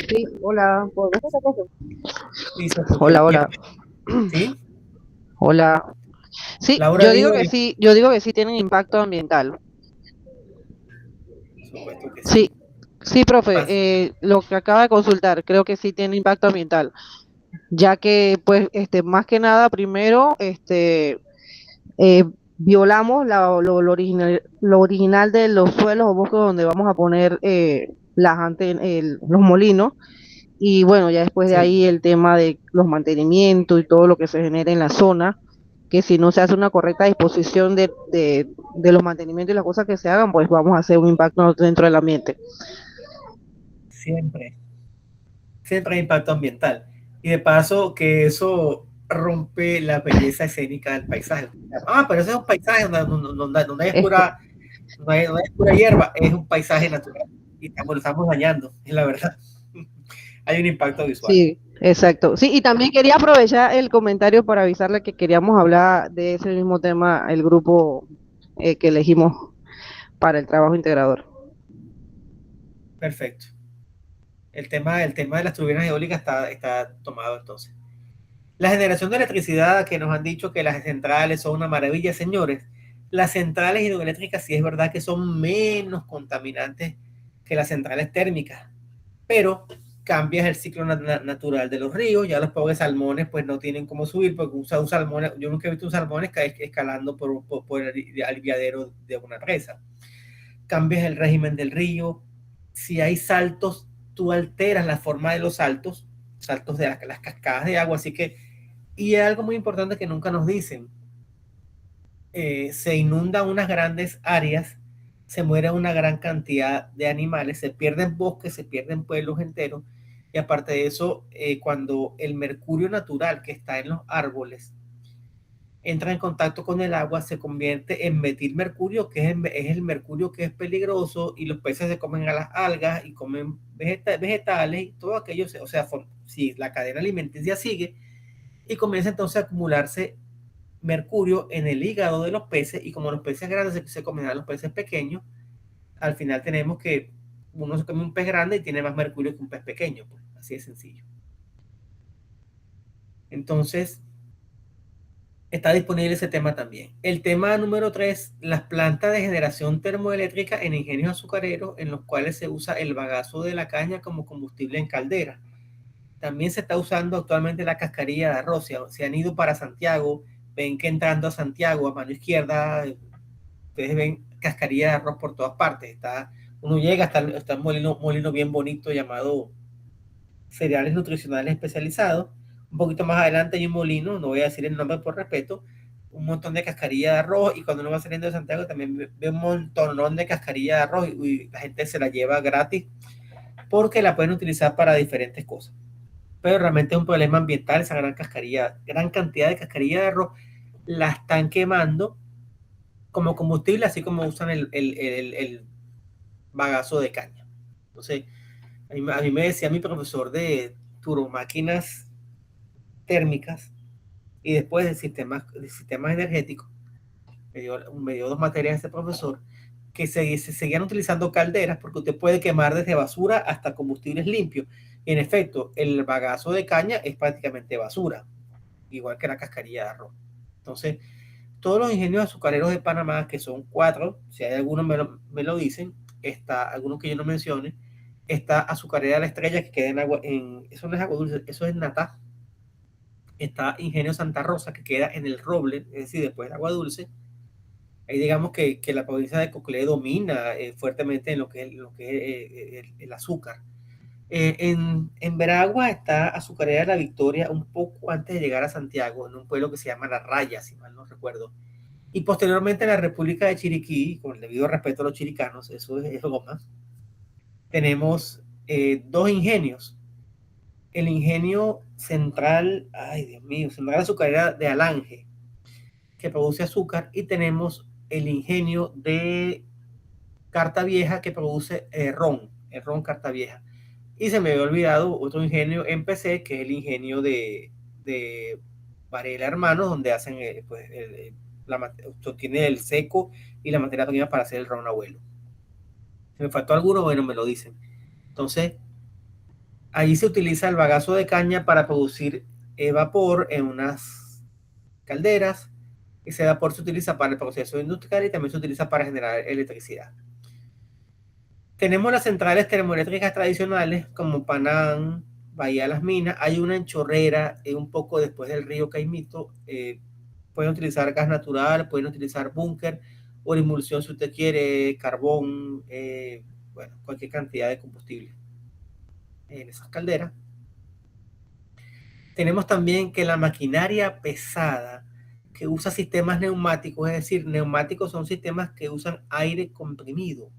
Sí, hola. Hola. ¿Sí? Hola. Sí, Laura, yo digo que sí tienen impacto ambiental. Por supuesto que sí. Sí, profe, lo que acaba de consultar, creo que sí tiene impacto ambiental, ya que, pues, más que nada, primero, violamos lo original de los suelos o bosques donde vamos a poner los molinos, y bueno, ya después de ahí el tema de los mantenimientos y todo lo que se genera en la zona, que si no se hace una correcta disposición de los mantenimientos y las cosas que se hagan, pues vamos a hacer un impacto dentro del ambiente. Siempre hay impacto ambiental. Y de paso que eso rompe la belleza escénica del paisaje. Pero ese es un paisaje donde hay pura hierba, es un paisaje natural. Y lo estamos dañando, es la verdad. Hay un impacto visual. Sí, exacto. Sí, y también quería aprovechar el comentario para avisarle que queríamos hablar de ese mismo tema, el grupo que elegimos para el trabajo integrador. Perfecto. El tema de las turbinas eólicas está tomado entonces. La generación de electricidad, que nos han dicho que las centrales son una maravilla, señores. Las centrales hidroeléctricas sí es verdad que son menos contaminantes que las centrales térmicas, pero cambias el ciclo natural de los ríos. Ya los pobres salmones pues no tienen cómo subir, porque un salmón, yo nunca he visto un salmón escalando por el aliviadero de una presa. Cambias el régimen del río. Si hay saltos, tú alteras la forma de los saltos de las cascadas de agua. Así que, y algo muy importante que nunca nos dicen, se inundan unas grandes áreas, se muere una gran cantidad de animales, se pierden bosques, se pierden pueblos enteros, y aparte de eso, cuando el mercurio natural que está en los árboles entra en contacto con el agua, se convierte en metilmercurio, que es el mercurio que es peligroso, y los peces se comen a las algas y comen vegetales y todo aquello, o sea, si la cadena alimenticia sigue, y comienza entonces a acumularse mercurio en el hígado de los peces, y como los peces grandes se comen a los peces pequeños, al final tenemos que uno se come un pez grande y tiene más mercurio que un pez pequeño, pues, así de sencillo. Entonces, está disponible ese tema también. El tema número 3, las plantas de generación termoeléctrica en ingenios azucareros, en los cuales se usa el bagazo de la caña como combustible en caldera. También se está usando actualmente la cascarilla de arroz. Si han ido para Santiago, ven que entrando a Santiago, a mano izquierda, ustedes ven cascarilla de arroz por todas partes. Uno llega hasta un molino bien bonito llamado Cereales Nutricionales Especializados. Un poquito más adelante hay un molino, no voy a decir el nombre por respeto, un montón de cascarilla de arroz, y cuando uno va saliendo de Santiago también ve un montón de cascarilla de arroz, y la gente se la lleva gratis porque la pueden utilizar para diferentes cosas. Pero realmente es un problema ambiental esa gran cantidad de cascarilla de arroz. La están quemando como combustible, así como usan el bagazo de caña. Entonces, a mí me decía mi profesor de turbomáquinas térmicas y después de sistemas energéticos, me dio dos materias este profesor, que se seguían utilizando calderas porque usted puede quemar desde basura hasta combustibles limpios. En efecto, el bagazo de caña es prácticamente basura, igual que la cascarilla de arroz. Entonces, todos los ingenios azucareros de Panamá, que son 4, si hay algunos me lo dicen, está algunos que yo no mencione, está Azucarera La Estrella, que queda en agua, eso no es agua dulce, eso es Natá. Está Ingenio Santa Rosa, que queda en el Roble, es decir, después de agua dulce. Ahí digamos que la provincia de Coclé domina fuertemente en lo que es el azúcar. En Veragua está Azucarera La Victoria, un poco antes de llegar a Santiago, en un pueblo que se llama La Raya, si mal no recuerdo. Y posteriormente en la República de Chiriquí, con el debido respeto a los chiricanos, eso es Goma, tenemos 2 ingenios. El ingenio central, ay Dios mío, Central Azucarera de Alange, que produce azúcar, y tenemos el ingenio de Carta Vieja, que produce el ron Carta Vieja. Y se me había olvidado otro ingenio en PC, que es el ingenio de Varela Hermanos, donde hacen, pues, tiene el seco y la materia prima para hacer el ron abuelo. Si me faltó alguno, bueno, me lo dicen. Entonces, ahí se utiliza el bagazo de caña para producir vapor en unas calderas. Ese vapor se utiliza para el proceso industrial y también se utiliza para generar electricidad. Tenemos las centrales termoeléctricas tradicionales como Panán, Bahía de las Minas. Hay una en Chorrera, un poco después del río Caimito. Pueden utilizar gas natural, pueden utilizar búnker o emulsión si usted quiere, carbón, bueno, cualquier cantidad de combustible en esas calderas. Tenemos también que la maquinaria pesada que usa sistemas neumáticos, es decir, neumáticos son sistemas que usan aire comprimido.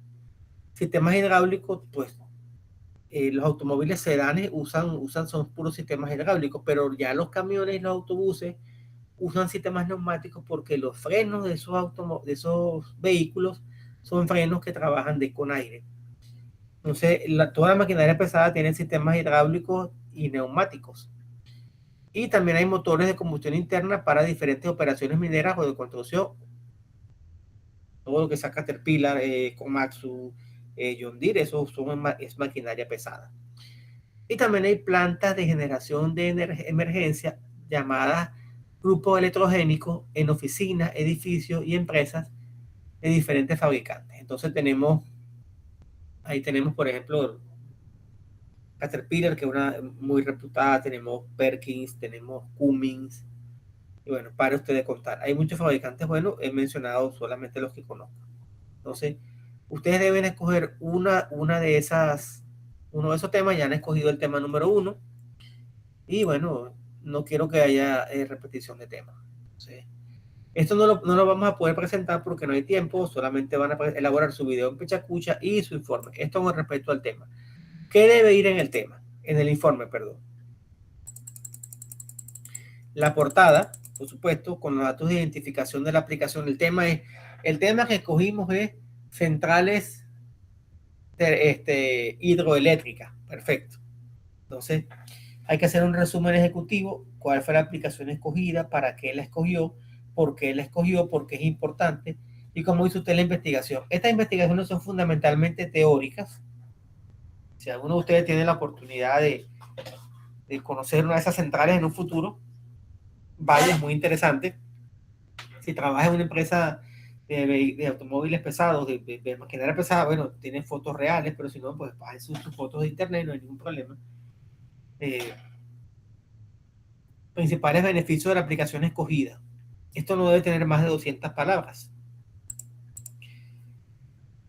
Sistemas hidráulicos, pues los automóviles sedanes son puros sistemas hidráulicos, pero ya los camiones y los autobuses usan sistemas neumáticos porque los frenos de esos vehículos son frenos que trabajan con aire. Entonces, toda la maquinaria pesada tiene sistemas hidráulicos y neumáticos. Y también hay motores de combustión interna para diferentes operaciones mineras o de construcción. Todo lo que saca Caterpillar, Komatsu, John Deere, eso es maquinaria pesada. Y también hay plantas de generación de emergencia llamadas grupos electrogénicos en oficinas, edificios y empresas de diferentes fabricantes. Entonces ahí tenemos, por ejemplo, Caterpillar, que es una muy reputada, tenemos Perkins, tenemos Cummins, y bueno, para ustedes contar. Hay muchos fabricantes, bueno, he mencionado solamente los que conozco. Entonces, ustedes deben escoger uno de esos temas. Ya han escogido el tema número 1, y bueno, no quiero que haya repetición de temas. Entonces, esto no lo vamos a poder presentar porque no hay tiempo, solamente van a elaborar su video en Pechacucha y su informe. Esto con respecto al tema. ¿Qué debe ir en el informe, perdón? La portada, por supuesto, con los datos de identificación de la aplicación. El tema que escogimos es centrales hidroeléctricas. Perfecto. Entonces, hay que hacer un resumen ejecutivo. ¿Cuál fue la aplicación escogida? ¿Para qué la escogió? ¿Por qué la escogió? ¿Por qué es importante? ¿Y cómo hizo usted la investigación? Estas investigaciones son fundamentalmente teóricas. Si alguno de ustedes tiene la oportunidad de conocer una de esas centrales en un futuro, vaya, es muy interesante. Si trabaja en una empresa de automóviles pesados, de maquinaria pesada, bueno, tiene fotos reales, pero si no, pues bajen sus fotos de internet, no hay ningún problema. Principales beneficios de la aplicación escogida. Esto no debe tener más de 200 palabras.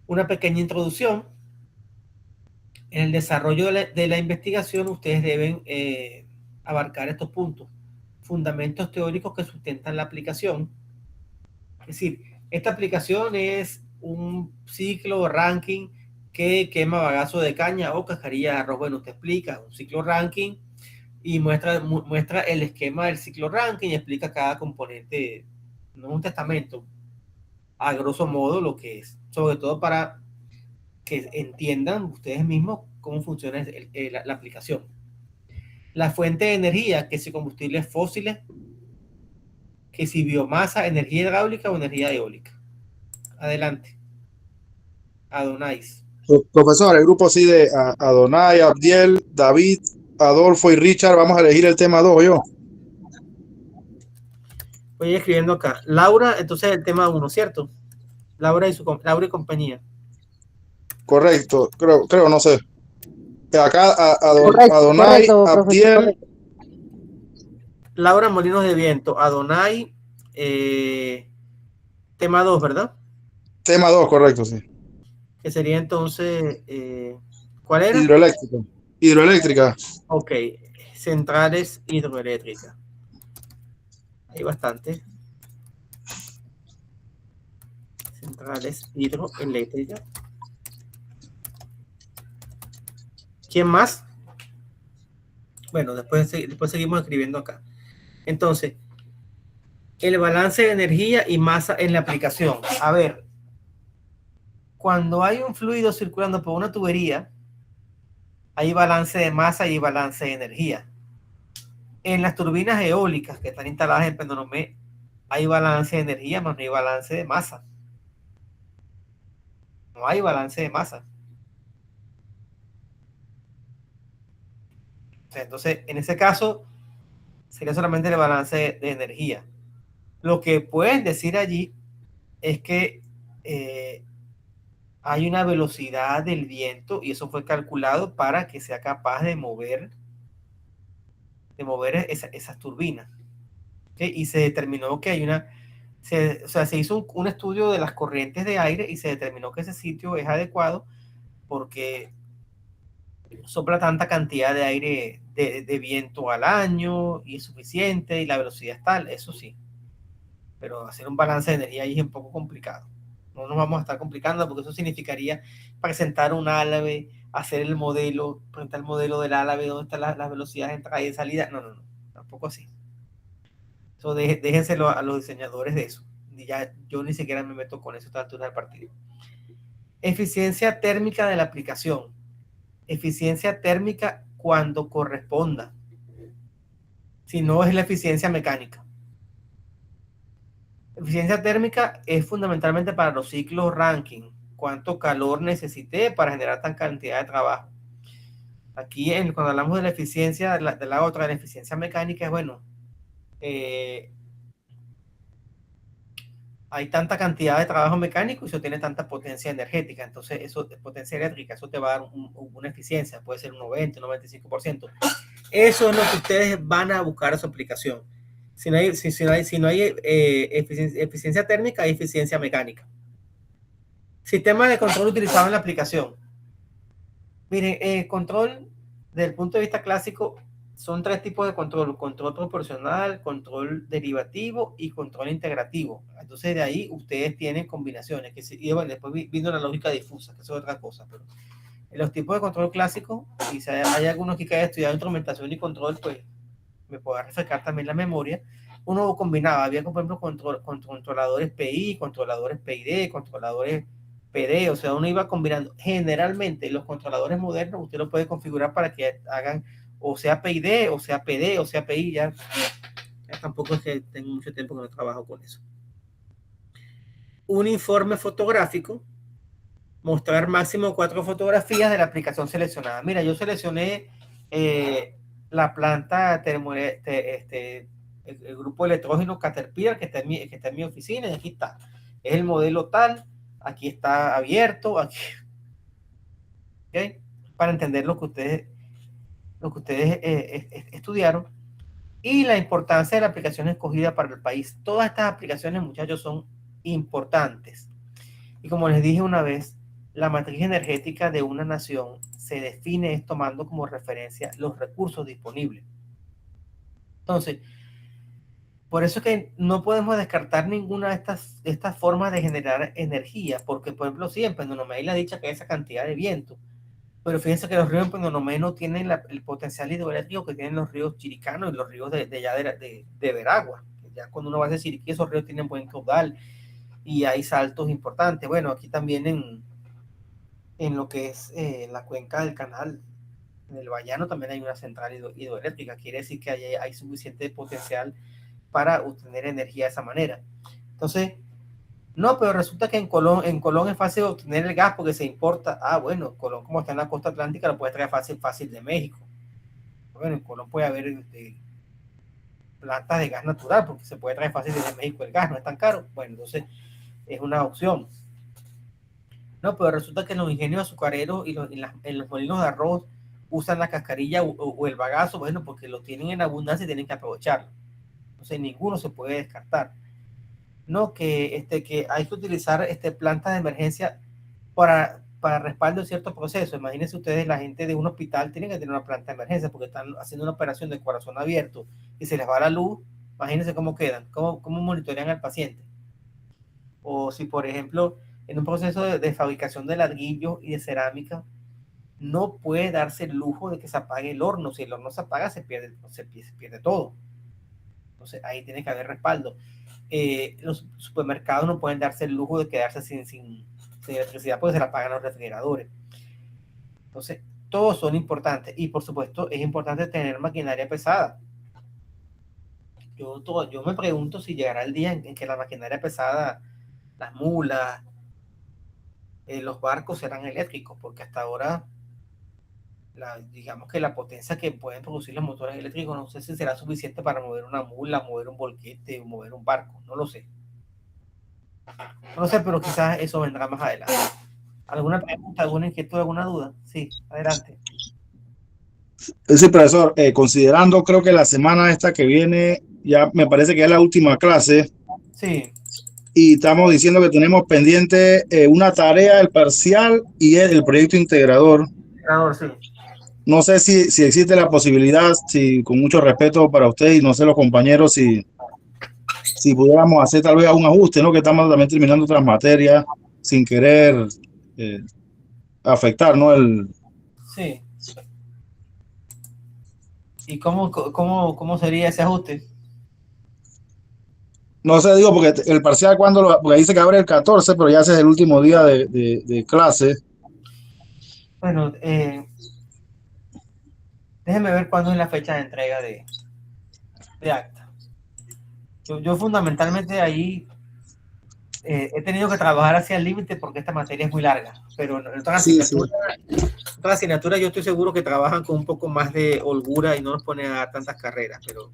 Una pequeña introducción. En el desarrollo de la investigación, ustedes deben abarcar estos puntos. Fundamentos teóricos que sustentan la aplicación. Es decir, esta aplicación es un ciclo ranking que quema bagazo de caña o cascarilla de arroz. Bueno, usted explica un ciclo ranking y muestra el esquema del ciclo ranking y explica cada componente, no un testamento, a grosso modo lo que es, sobre todo para que entiendan ustedes mismos cómo funciona la aplicación. La fuente de energía, que es combustibles fósiles, que si biomasa, energía hidráulica o energía eólica. Adelante. Adonais. Profesor, el grupo sí de Adonai, Abdiel, David, Adolfo y Richard. Vamos a elegir el tema 2, yo. Voy escribiendo acá. Laura, entonces el tema 1, ¿cierto? Laura y compañía. Correcto, creo, no sé. Acá Correcto, Adonai, correcto, Abdiel. profesor. Laura, Molinos de Viento. Adonai, tema 2, ¿verdad? Tema 2, correcto, sí. Que sería entonces, ¿cuál era? Hidroeléctrica. Ok, centrales hidroeléctricas. Hay bastante. Centrales hidroeléctricas. ¿Quién más? Bueno, después seguimos escribiendo acá. Entonces, el balance de energía y masa en la aplicación. A ver, cuando hay un fluido circulando por una tubería, hay balance de masa y balance de energía. En las turbinas eólicas que están instaladas en Penonomé, hay balance de energía, pero no hay balance de masa. No hay balance de masa. Entonces, en ese caso, sería solamente el balance de energía. Lo que pueden decir allí es que hay una velocidad del viento y eso fue calculado para que sea capaz de mover esas turbinas. ¿Okay? Y se determinó que hay se hizo un estudio de las corrientes de aire y se determinó que ese sitio es adecuado porque sopla tanta cantidad de aire de viento al año y es suficiente y la velocidad es tal, eso sí. Pero hacer un balance de energía ahí es un poco complicado. No nos vamos a estar complicando porque eso significaría presentar un álave, hacer el modelo, presentar el modelo del álave, dónde están las velocidades de entrada y de salida. No, tampoco así. Eso déjenselo a los diseñadores de eso. Y ya yo ni siquiera me meto con eso a esta altura del partido. Eficiencia térmica de la aplicación. Eficiencia térmica cuando corresponda. Si no, es la eficiencia mecánica. Eficiencia térmica es fundamentalmente para los ciclos Rankine. Cuánto calor necesité para generar tan cantidad de trabajo. Aquí, cuando hablamos de la eficiencia, de la otra, de la eficiencia mecánica, es bueno, hay tanta cantidad de trabajo mecánico y eso tiene tanta potencia energética. Entonces, eso de potencia eléctrica, eso te va a dar una eficiencia, puede ser un 90, un 95%. Eso es lo que ustedes van a buscar en su aplicación. Si no hay eficiencia térmica, hay eficiencia mecánica. Sistema de control utilizado en la aplicación. Miren, control desde el punto de vista clásico son 3 tipos de control: control proporcional, control derivativo y control integrativo. Entonces de ahí ustedes tienen combinaciones y bueno, después vino la lógica difusa, que eso es otra cosa, pero en los tipos de control clásicos, y si hay algunos que hayan estudiado instrumentación y control, pues me puedo refrescar también la memoria. Uno combinaba, había por ejemplo controladores PI, controladores PID, controladores PD, o sea, uno iba combinando. Generalmente los controladores modernos usted lo puede configurar para que hagan o sea PID, o sea PD, o sea PI, ya tampoco es que tengo mucho tiempo que no trabajo con eso. Un informe fotográfico, mostrar máximo 4 fotografías de la aplicación seleccionada. Mira, yo seleccioné la planta el grupo electrógeno Caterpillar que está en mi oficina y aquí está. Es el modelo tal, aquí está abierto, aquí. ¿Okay? Para entender lo que ustedes estudiaron y la importancia de la aplicación escogida para el país. Todas estas aplicaciones, muchachos, son importantes. Y como les dije una vez, la matriz energética de una nación se define tomando como referencia los recursos disponibles. Entonces, por eso es que no podemos descartar ninguna de estas formas de generar energía, porque, por ejemplo, sí, en Penonomé hay la dicha que hay esa cantidad de viento, pero fíjense que los ríos en Penonomé no tienen el potencial hidroeléctrico que tienen los ríos chiricanos y los ríos de Veragua. Ya cuando uno va a hacer Chiriquí, esos ríos tienen buen caudal y hay saltos importantes. Bueno, aquí también en lo que es la cuenca del canal, en el Bayano también hay una central hidroeléctrica. Quiere decir que hay suficiente potencial para obtener energía de esa manera. Entonces, no, pero resulta que en Colón es fácil obtener el gas porque se importa. Ah, bueno, Colón como está en la costa atlántica lo puede traer fácil de México. Bueno, en Colón puede haber plantas de gas natural porque se puede traer fácil desde México el gas, no es tan caro. Bueno, entonces es una opción. No, pero resulta que en los ingenios azucareros y en los molinos de arroz usan la cascarilla o el bagazo, bueno, porque lo tienen en abundancia y tienen que aprovecharlo. Entonces ninguno se puede descartar. No, que hay que utilizar plantas de emergencia para respaldo de ciertos procesos. Imagínense ustedes, la gente de un hospital tiene que tener una planta de emergencia porque están haciendo una operación de corazón abierto y se les va la luz. Imagínense cómo quedan, cómo monitorean al paciente. O si, por ejemplo, en un proceso de fabricación de ladrillo y de cerámica, no puede darse el lujo de que se apague el horno. Si el horno se apaga, se pierde todo. Entonces, ahí tiene que haber respaldo. Los supermercados no pueden darse el lujo de quedarse sin electricidad porque se la apagan los refrigeradores. Entonces, todos son importantes. Y, por supuesto, es importante tener maquinaria pesada. Yo me pregunto si llegará el día en que la maquinaria pesada, las mulas, los barcos serán eléctricos, porque hasta ahora digamos que la potencia que pueden producir los motores eléctricos no sé si será suficiente para mover una mula, mover un volquete o mover un barco, no lo sé, pero quizás eso vendrá más adelante. ¿Alguna pregunta, alguna inquietud, alguna duda? Sí, adelante. Sí, profesor, considerando, creo que la semana esta que viene ya me parece que es la última clase. Sí. Y estamos diciendo que tenemos pendiente una tarea, el parcial y el proyecto integrador. Sí. No sé si existe la posibilidad, si con mucho respeto para usted y no sé los compañeros, si pudiéramos hacer tal vez un ajuste, ¿no? Que estamos también terminando otras materias sin querer afectar, ¿no? Sí. ¿Y cómo sería ese ajuste? No sé, digo, porque el parcial porque dice que abre el 14, pero ya ese es el último día de clase. Bueno, déjeme ver cuándo es la fecha de entrega de acta. Yo fundamentalmente ahí he tenido que trabajar hacia el límite porque esta materia es muy larga, pero en otras asignaturas yo estoy seguro que trabajan con un poco más de holgura y no nos ponen a tantas carreras, pero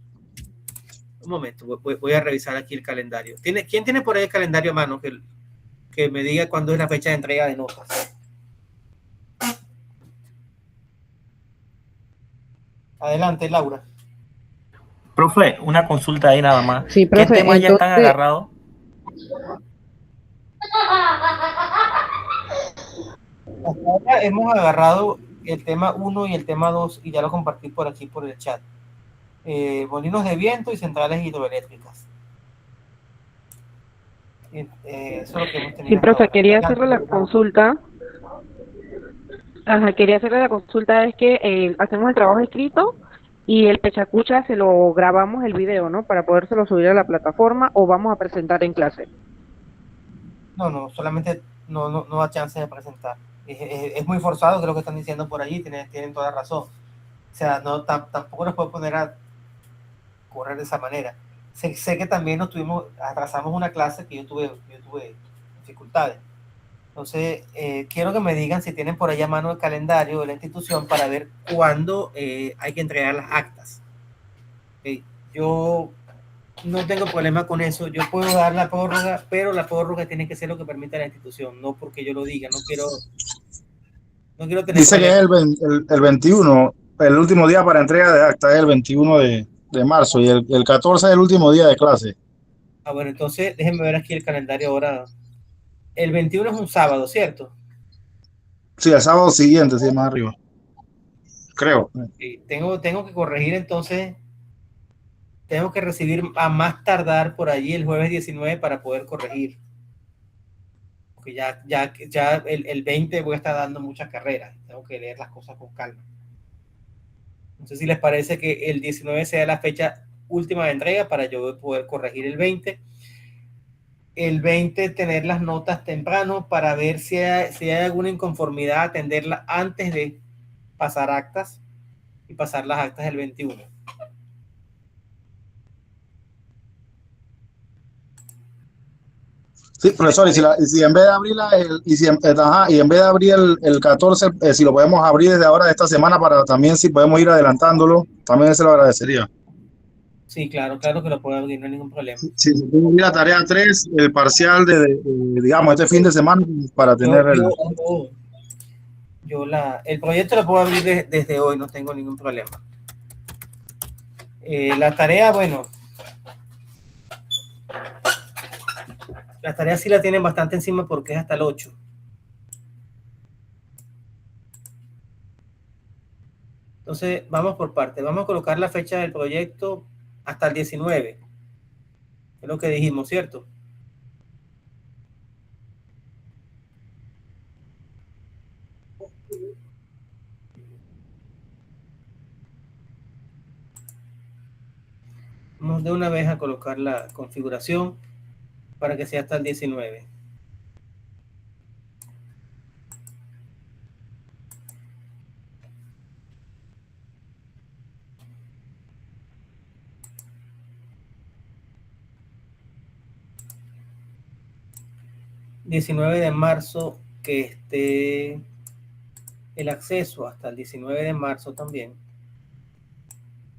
un momento, voy a revisar aquí el calendario. ¿Quién tiene por ahí el calendario a mano que me diga cuándo es la fecha de entrega de notas? Adelante, Laura. Profe, una consulta ahí nada más. Sí, profe, ¿Qué temas ya están agarrados? Hasta ahora hemos agarrado el tema 1 y el tema 2 y ya lo compartí por aquí por el chat. Molinos de viento y centrales hidroeléctricas. Eso es lo que hemos tenido. Sí, profe, quería hacerle la consulta. Quería hacerle la consulta, es que hacemos el trabajo escrito y el pechacucha se lo grabamos el video, ¿no? Para podérselo subir a la plataforma o vamos a presentar en clase. No, solamente no da chance de presentar. Es muy forzado, creo que están diciendo por allí, tienen toda razón. O sea, tampoco nos puedo poner a correr de esa manera. Sé que también atrasamos una clase que yo tuve dificultades. Entonces, quiero que me digan si tienen por allá a mano el calendario de la institución para ver cuándo hay que entregar las actas. Yo no tengo problema con eso. Yo puedo dar la prórroga, pero la prórroga tiene que ser lo que permita la institución, no porque yo lo diga. No quiero tener Dice problemas. Que es el 21, el último día para entrega de acta es el 21 de marzo y el 14 es el último día de clase. Bueno, entonces déjenme ver aquí el calendario ahora. El 21 es un sábado, ¿cierto? Sí, el sábado siguiente, sí, más arriba. Creo. Sí, tengo que corregir entonces. Tengo que recibir a más tardar por allí el jueves 19 para poder corregir. Porque ya el 20 voy a estar dando muchas carreras. Tengo que leer las cosas con calma. No sé si les parece que el 19 sea la fecha última de entrega para yo poder corregir el 20. El 20 tener las notas temprano para ver si hay alguna inconformidad, atenderla antes de pasar actas y pasar las actas del 21. Sí, profesor, y si en vez de abrir y en vez de abrir el 14, si lo podemos abrir desde ahora de esta semana para también si podemos ir adelantándolo, también se lo agradecería. Sí, claro que lo puedo abrir, no hay ningún problema. Si se puede abrir la tarea 3, el parcial digamos, este fin de semana para tener el proyecto lo puedo abrir desde hoy, no tengo ningún problema. La tarea, bueno, la tarea sí la tienen bastante encima porque es hasta el 8. Entonces, vamos por partes. Vamos a colocar la fecha del proyecto hasta el 19. Es lo que dijimos, ¿cierto? Vamos de una vez a colocar la configuración para que sea hasta el 19. ...19 de marzo que esté el acceso hasta el 19 de marzo también.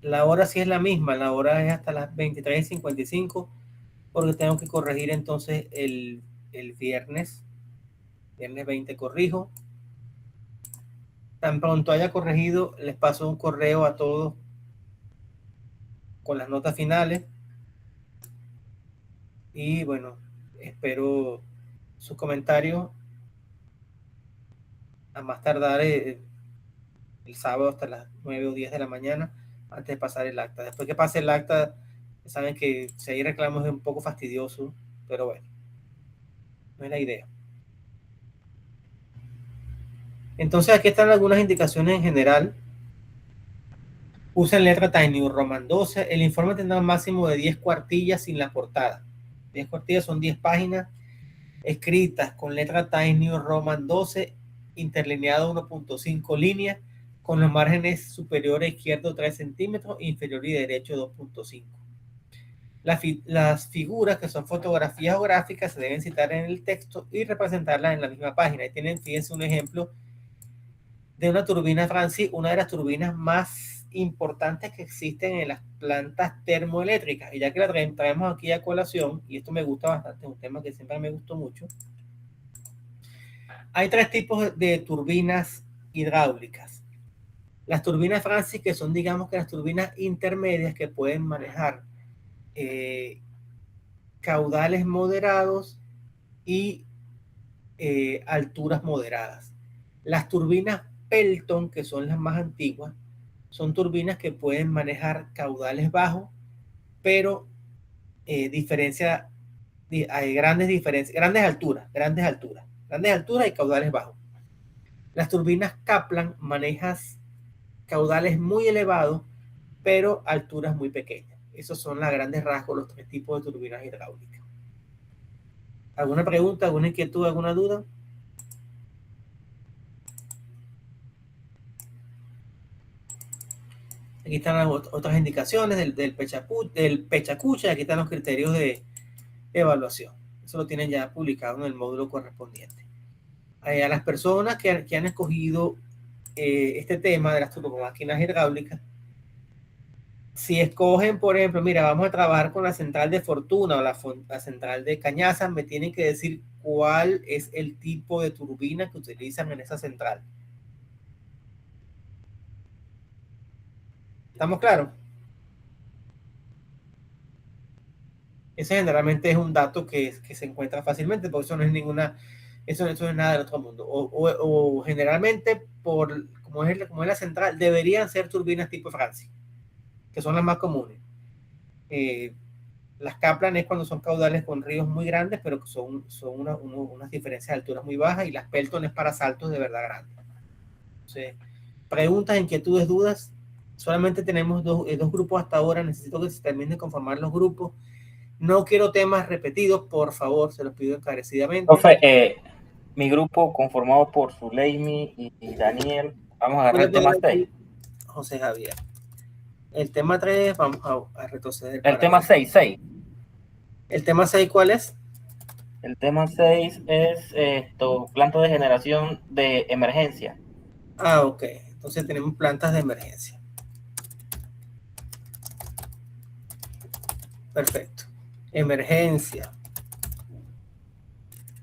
La hora sí es la misma, la hora es hasta las 23:55 porque tengo que corregir entonces el viernes 20 corrijo. Tan pronto haya corregido, les paso un correo a todos con las notas finales. Y bueno, espero sus comentarios a más tardar el sábado hasta las 9 o 10 de la mañana antes de pasar el acta. Después que pase el acta, saben que si hay reclamos es un poco fastidioso, pero bueno, no es la idea. Entonces aquí están algunas indicaciones en general. Usen letra Times New Roman 12. El informe tendrá un máximo de 10 cuartillas sin la portada. 10 cuartillas son 10 páginas escritas con letra Times New Roman 12, interlineado 1.5 líneas, con los márgenes superior a izquierdo 3 centímetros, inferior y derecho 2.5. Las figuras, que son fotografías o gráficas, se deben citar en el texto y representarlas en la misma página. Ahí tienen, fíjense, un ejemplo de una turbina Francis, una de las turbinas más importantes que existen en las plantas termoeléctricas. Y ya que la traemos aquí a colación, y esto me gusta bastante, es un tema que siempre me gustó mucho. Hay 3 tipos de turbinas hidráulicas. Las turbinas Francis, que son, digamos, que las turbinas intermedias que pueden manejar caudales moderados y alturas moderadas. Las turbinas Pelton, que son las más antiguas, son turbinas que pueden manejar caudales bajos, pero hay grandes diferencias, grandes alturas y caudales bajos. Las turbinas Kaplan manejan caudales muy elevados, pero alturas muy pequeñas. Esos son a grandes rasgos los 3 tipos de turbinas hidráulicas. ¿Alguna pregunta, alguna inquietud, alguna duda? Aquí están las otras indicaciones del pechacucha, y aquí están los criterios de evaluación. Eso lo tienen ya publicado en el módulo correspondiente. A las personas que han escogido este tema de las turbomáquinas hidráulicas, si escogen, por ejemplo, mira, vamos a trabajar con la central de Fortuna o la central de Cañazas, me tienen que decir cuál es el tipo de turbina que utilizan en esa central. ¿Estamos claros? Ese generalmente es un dato que se encuentra fácilmente, porque eso no es eso no es nada del otro mundo. O generalmente, como es la central, deberían ser turbinas tipo Francis, que son las más comunes. Las Kaplan es cuando son caudales con ríos muy grandes, pero que son unas diferencias de alturas muy bajas, y las Pelton es para saltos de verdad grandes. Entonces, preguntas, inquietudes, dudas. Solamente tenemos dos grupos hasta ahora. Necesito que se terminen de conformar los grupos. No quiero temas repetidos, por favor, se los pido encarecidamente. Profe, mi grupo conformado por Zuleimi y Daniel, vamos a agarrar el tema 6. José Javier. El tema 3, vamos a retroceder. El tema 6. ¿El tema 6 cuál es? El tema 6 es planta de generación de emergencia. Ah, ok. Entonces tenemos plantas de emergencia. Perfecto. Emergencia.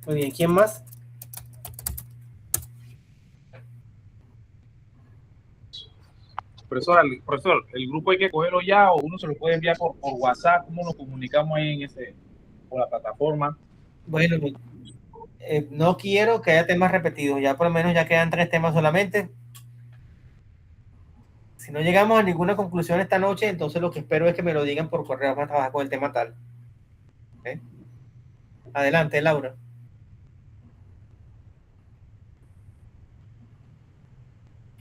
Muy bien. ¿Quién más? Profesor, el grupo hay que cogerlo ya o uno se lo puede enviar por WhatsApp. ¿Cómo nos comunicamos ahí por la plataforma? Bueno, no quiero que haya temas repetidos. Ya por lo menos ya quedan 3 temas solamente. Si no llegamos a ninguna conclusión esta noche, entonces lo que espero es que me lo digan por correo. Vamos a trabajar con el tema tal. ¿Okay? Adelante, Laura.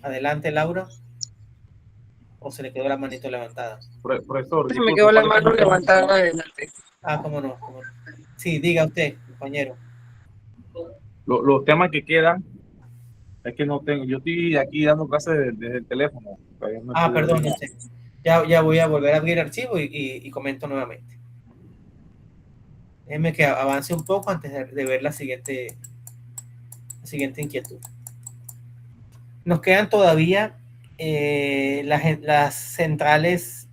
Adelante, Laura. ¿O se le quedó la manito levantada? Profesor, Se me quedó la mano levantada adelante. Ah, cómo no. Sí, diga usted, compañero. Los temas que quedan es que no tengo. Yo estoy aquí dando clases desde el teléfono. Perdón. Ya voy a volver a abrir el archivo y comento nuevamente. Déjeme que avance un poco antes de ver la siguiente inquietud. Nos quedan todavía las centrales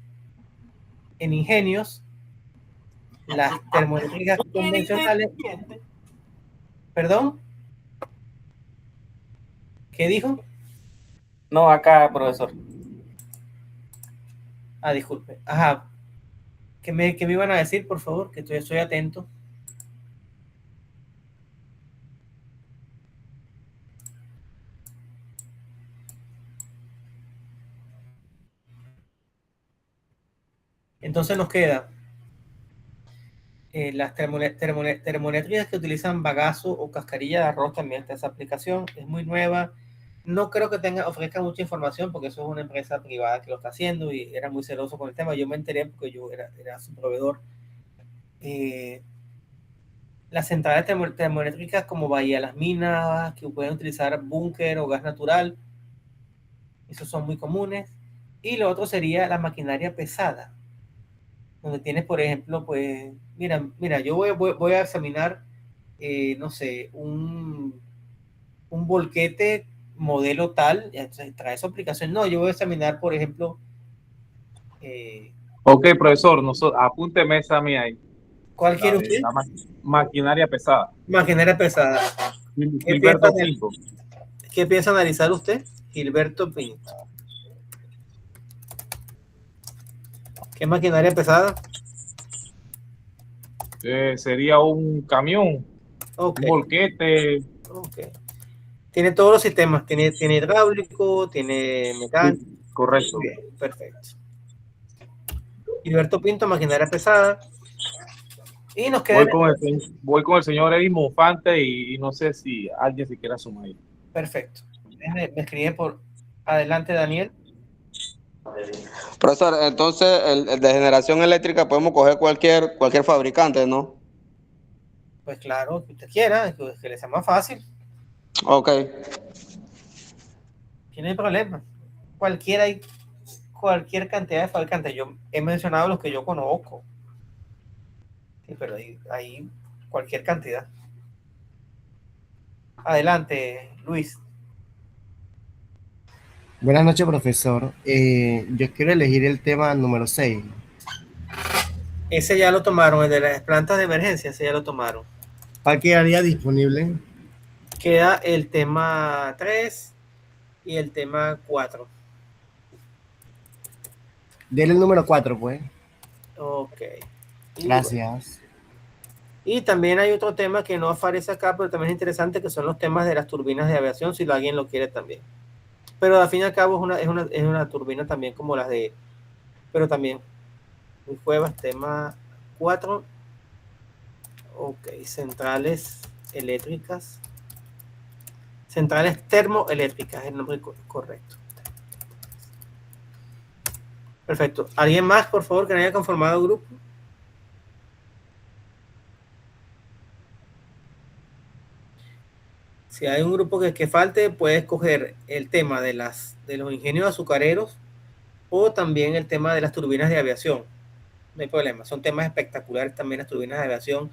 en ingenios, las termoeléctricas convencionales. ¿Perdón? ¿Qué dijo? No, acá, profesor. Disculpe. Ajá. ¿Qué me iban a decir, por favor? Que estoy atento. Entonces nos queda las termoeléctricas que utilizan bagazo o cascarilla de arroz. También está esa aplicación. Es muy nueva. No creo que ofrezca mucha información porque eso es una empresa privada que lo está haciendo y era muy celoso con el tema. Yo me enteré porque yo era su proveedor. Las centrales termoeléctricas como Bahía Las Minas, que pueden utilizar búnker o gas natural. Esos son muy comunes. Y lo otro sería la maquinaria pesada, donde tienes, por ejemplo, pues, mira, yo voy a examinar, no sé, un volquete modelo tal, trae su aplicación. No, yo voy a examinar, por ejemplo. Ok, profesor, apúnteme esa mía ahí. ¿Cuál quiere usted? La maquinaria pesada. Maquinaria pesada. Gilberto Pinto. ¿Qué piensa analizar usted? Gilberto Pinto. ¿Qué maquinaria pesada? Sería un camión, okay. Un volquete. Okay. Tiene todos los sistemas, tiene hidráulico, tiene mecánico. Sí, correcto. Bien, perfecto. Gilberto Pinto, maquinaria pesada. Y nos queda... Voy con el señor Eddie Monfante y no sé si alguien se quiera sumar ahí. Perfecto. Me escribe por adelante, Daniel. Profesor, entonces el de generación eléctrica podemos coger cualquier fabricante, ¿no? Pues claro, que usted quiera, que le sea más fácil. Ok. Tiene problema. Cualquier cantidad de fabricantes. Yo he mencionado los que yo conozco. Sí, pero hay cualquier cantidad. Adelante, Luis. Buenas noches, profesor. Yo quiero elegir el tema número 6. Ese ya lo tomaron, el de las plantas de emergencia, ese ya lo tomaron. ¿Cuál quedaría disponible? Queda el tema 3 y el tema 4. Dele el número 4, pues. Ok. Gracias. Y también hay otro tema que no aparece acá, pero también es interesante, que son los temas de las turbinas de aviación, si alguien lo quiere también. Pero al fin y al cabo es una turbina también como las de... Pero también. Muy Cuevas, tema 4. Ok, centrales eléctricas. Centrales termoeléctricas es el nombre correcto. Perfecto. ¿Alguien más, por favor, que no haya conformado grupo? Si hay un grupo que falte, puede escoger el tema de los ingenios azucareros o también el tema de las turbinas de aviación. No hay problema. Son temas espectaculares también las turbinas de aviación.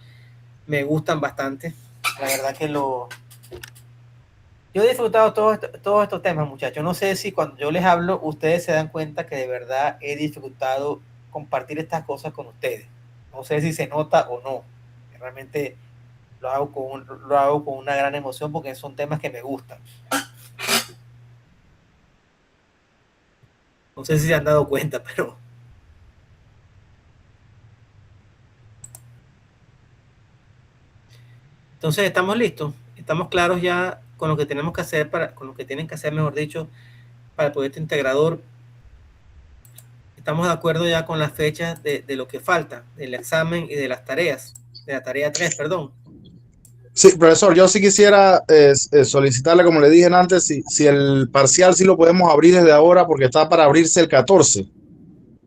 me gustan bastante. La verdad que yo he disfrutado todos estos temas, muchachos. No sé si cuando yo les hablo, ustedes se dan cuenta que de verdad he disfrutado compartir estas cosas con ustedes. No sé si se nota o no. Realmente lo hago con una gran emoción porque son temas que me gustan. No sé si se han dado cuenta, pero... Entonces, ¿estamos listos? ¿Estamos claros ya con lo que tenemos que hacer, con lo que tienen que hacer, mejor dicho, para el proyecto integrador? ¿Estamos de acuerdo ya con las fechas de lo que falta, del examen y de las tareas? De la tarea 3, perdón. Sí, profesor, yo sí quisiera solicitarle, como le dije antes, si el parcial sí lo podemos abrir desde ahora, porque está para abrirse el 14.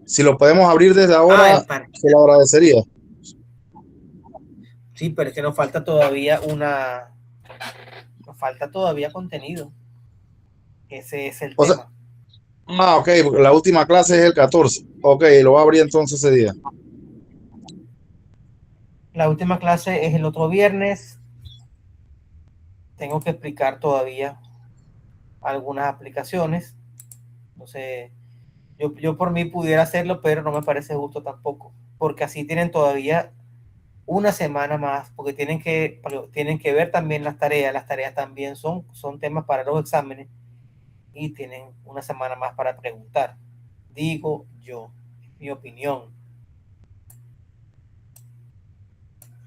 Si lo podemos abrir desde ahora, se lo agradecería. Sí, pero es que nos falta todavía contenido. Ese es el tema. Ok, porque la última clase es el 14. Ok, lo va a abrir entonces ese día. La última clase es el otro viernes. Tengo que explicar todavía algunas aplicaciones. Entonces, yo por mí pudiera hacerlo, pero no me parece justo tampoco, porque así tienen todavía una semana más, porque tienen que ver también las tareas. Las tareas también son temas para los exámenes y tienen una semana más para preguntar. Digo yo, mi opinión.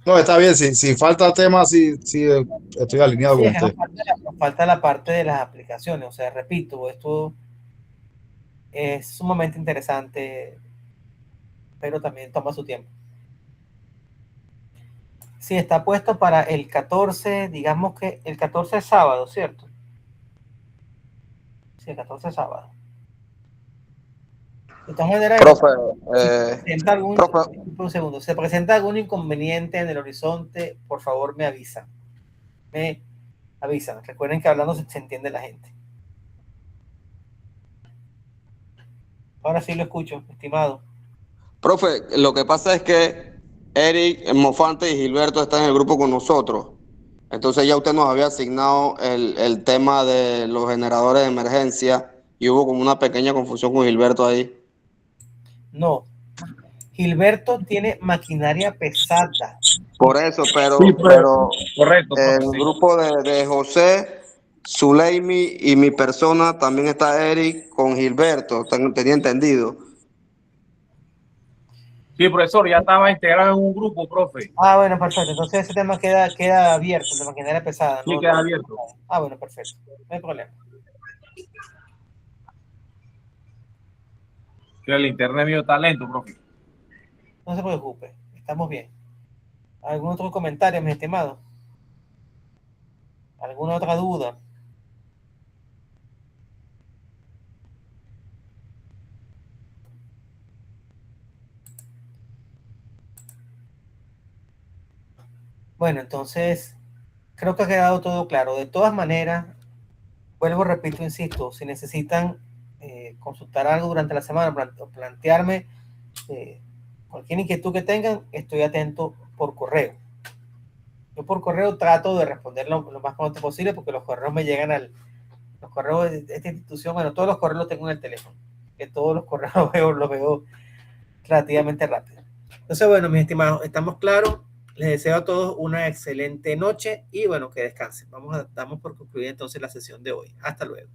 No, está bien, si falta tema, sí, estoy alineado con usted. Nos falta la parte de las aplicaciones, o sea, repito, esto es sumamente interesante, pero también toma su tiempo. Sí, está puesto para el 14, digamos que el 14 es sábado, ¿cierto? Sí, el 14 es sábado. De todas maneras, un segundo, ¿se presenta algún inconveniente en el horizonte? Por favor, me avisan. Recuerden que hablando se entiende la gente. Ahora sí lo escucho, estimado. Profe, lo que pasa es que Eric, Mofante y Gilberto están en el grupo con nosotros. Entonces ya usted nos había asignado el tema de los generadores de emergencia y hubo como una pequeña confusión con Gilberto ahí. No, Gilberto tiene maquinaria pesada. Por eso, pero correcto, el grupo de José, Zuleimi y mi persona también está Eric con Gilberto, tenía entendido. Sí, profesor, ya estaba integrado en un grupo, profe. Bueno, perfecto. Entonces ese tema queda abierto, de maquinaria pesada. Sí, queda abierto. Bueno, perfecto. No hay problema. Que el internet mío está lento, profe. No se preocupe, estamos bien. ¿Algún otro comentario, mis estimados? ¿Alguna otra duda? Bueno, entonces creo que ha quedado todo claro. De todas maneras, vuelvo, repito, insisto, si necesitan consultar algo durante la semana o plantearme cualquier inquietud que tengan, estoy atento por correo. Yo por correo trato de responder lo más pronto posible porque los correos me llegan los correos de esta institución. Bueno, todos los correos los tengo en el teléfono, que todos los correos los veo relativamente rápido. Entonces, bueno, mis estimados, estamos claros. Les deseo a todos una excelente noche y bueno, que descansen. Damos por concluida entonces la sesión de hoy. Hasta luego.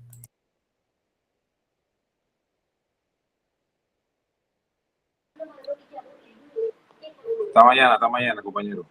Hasta mañana, compañero.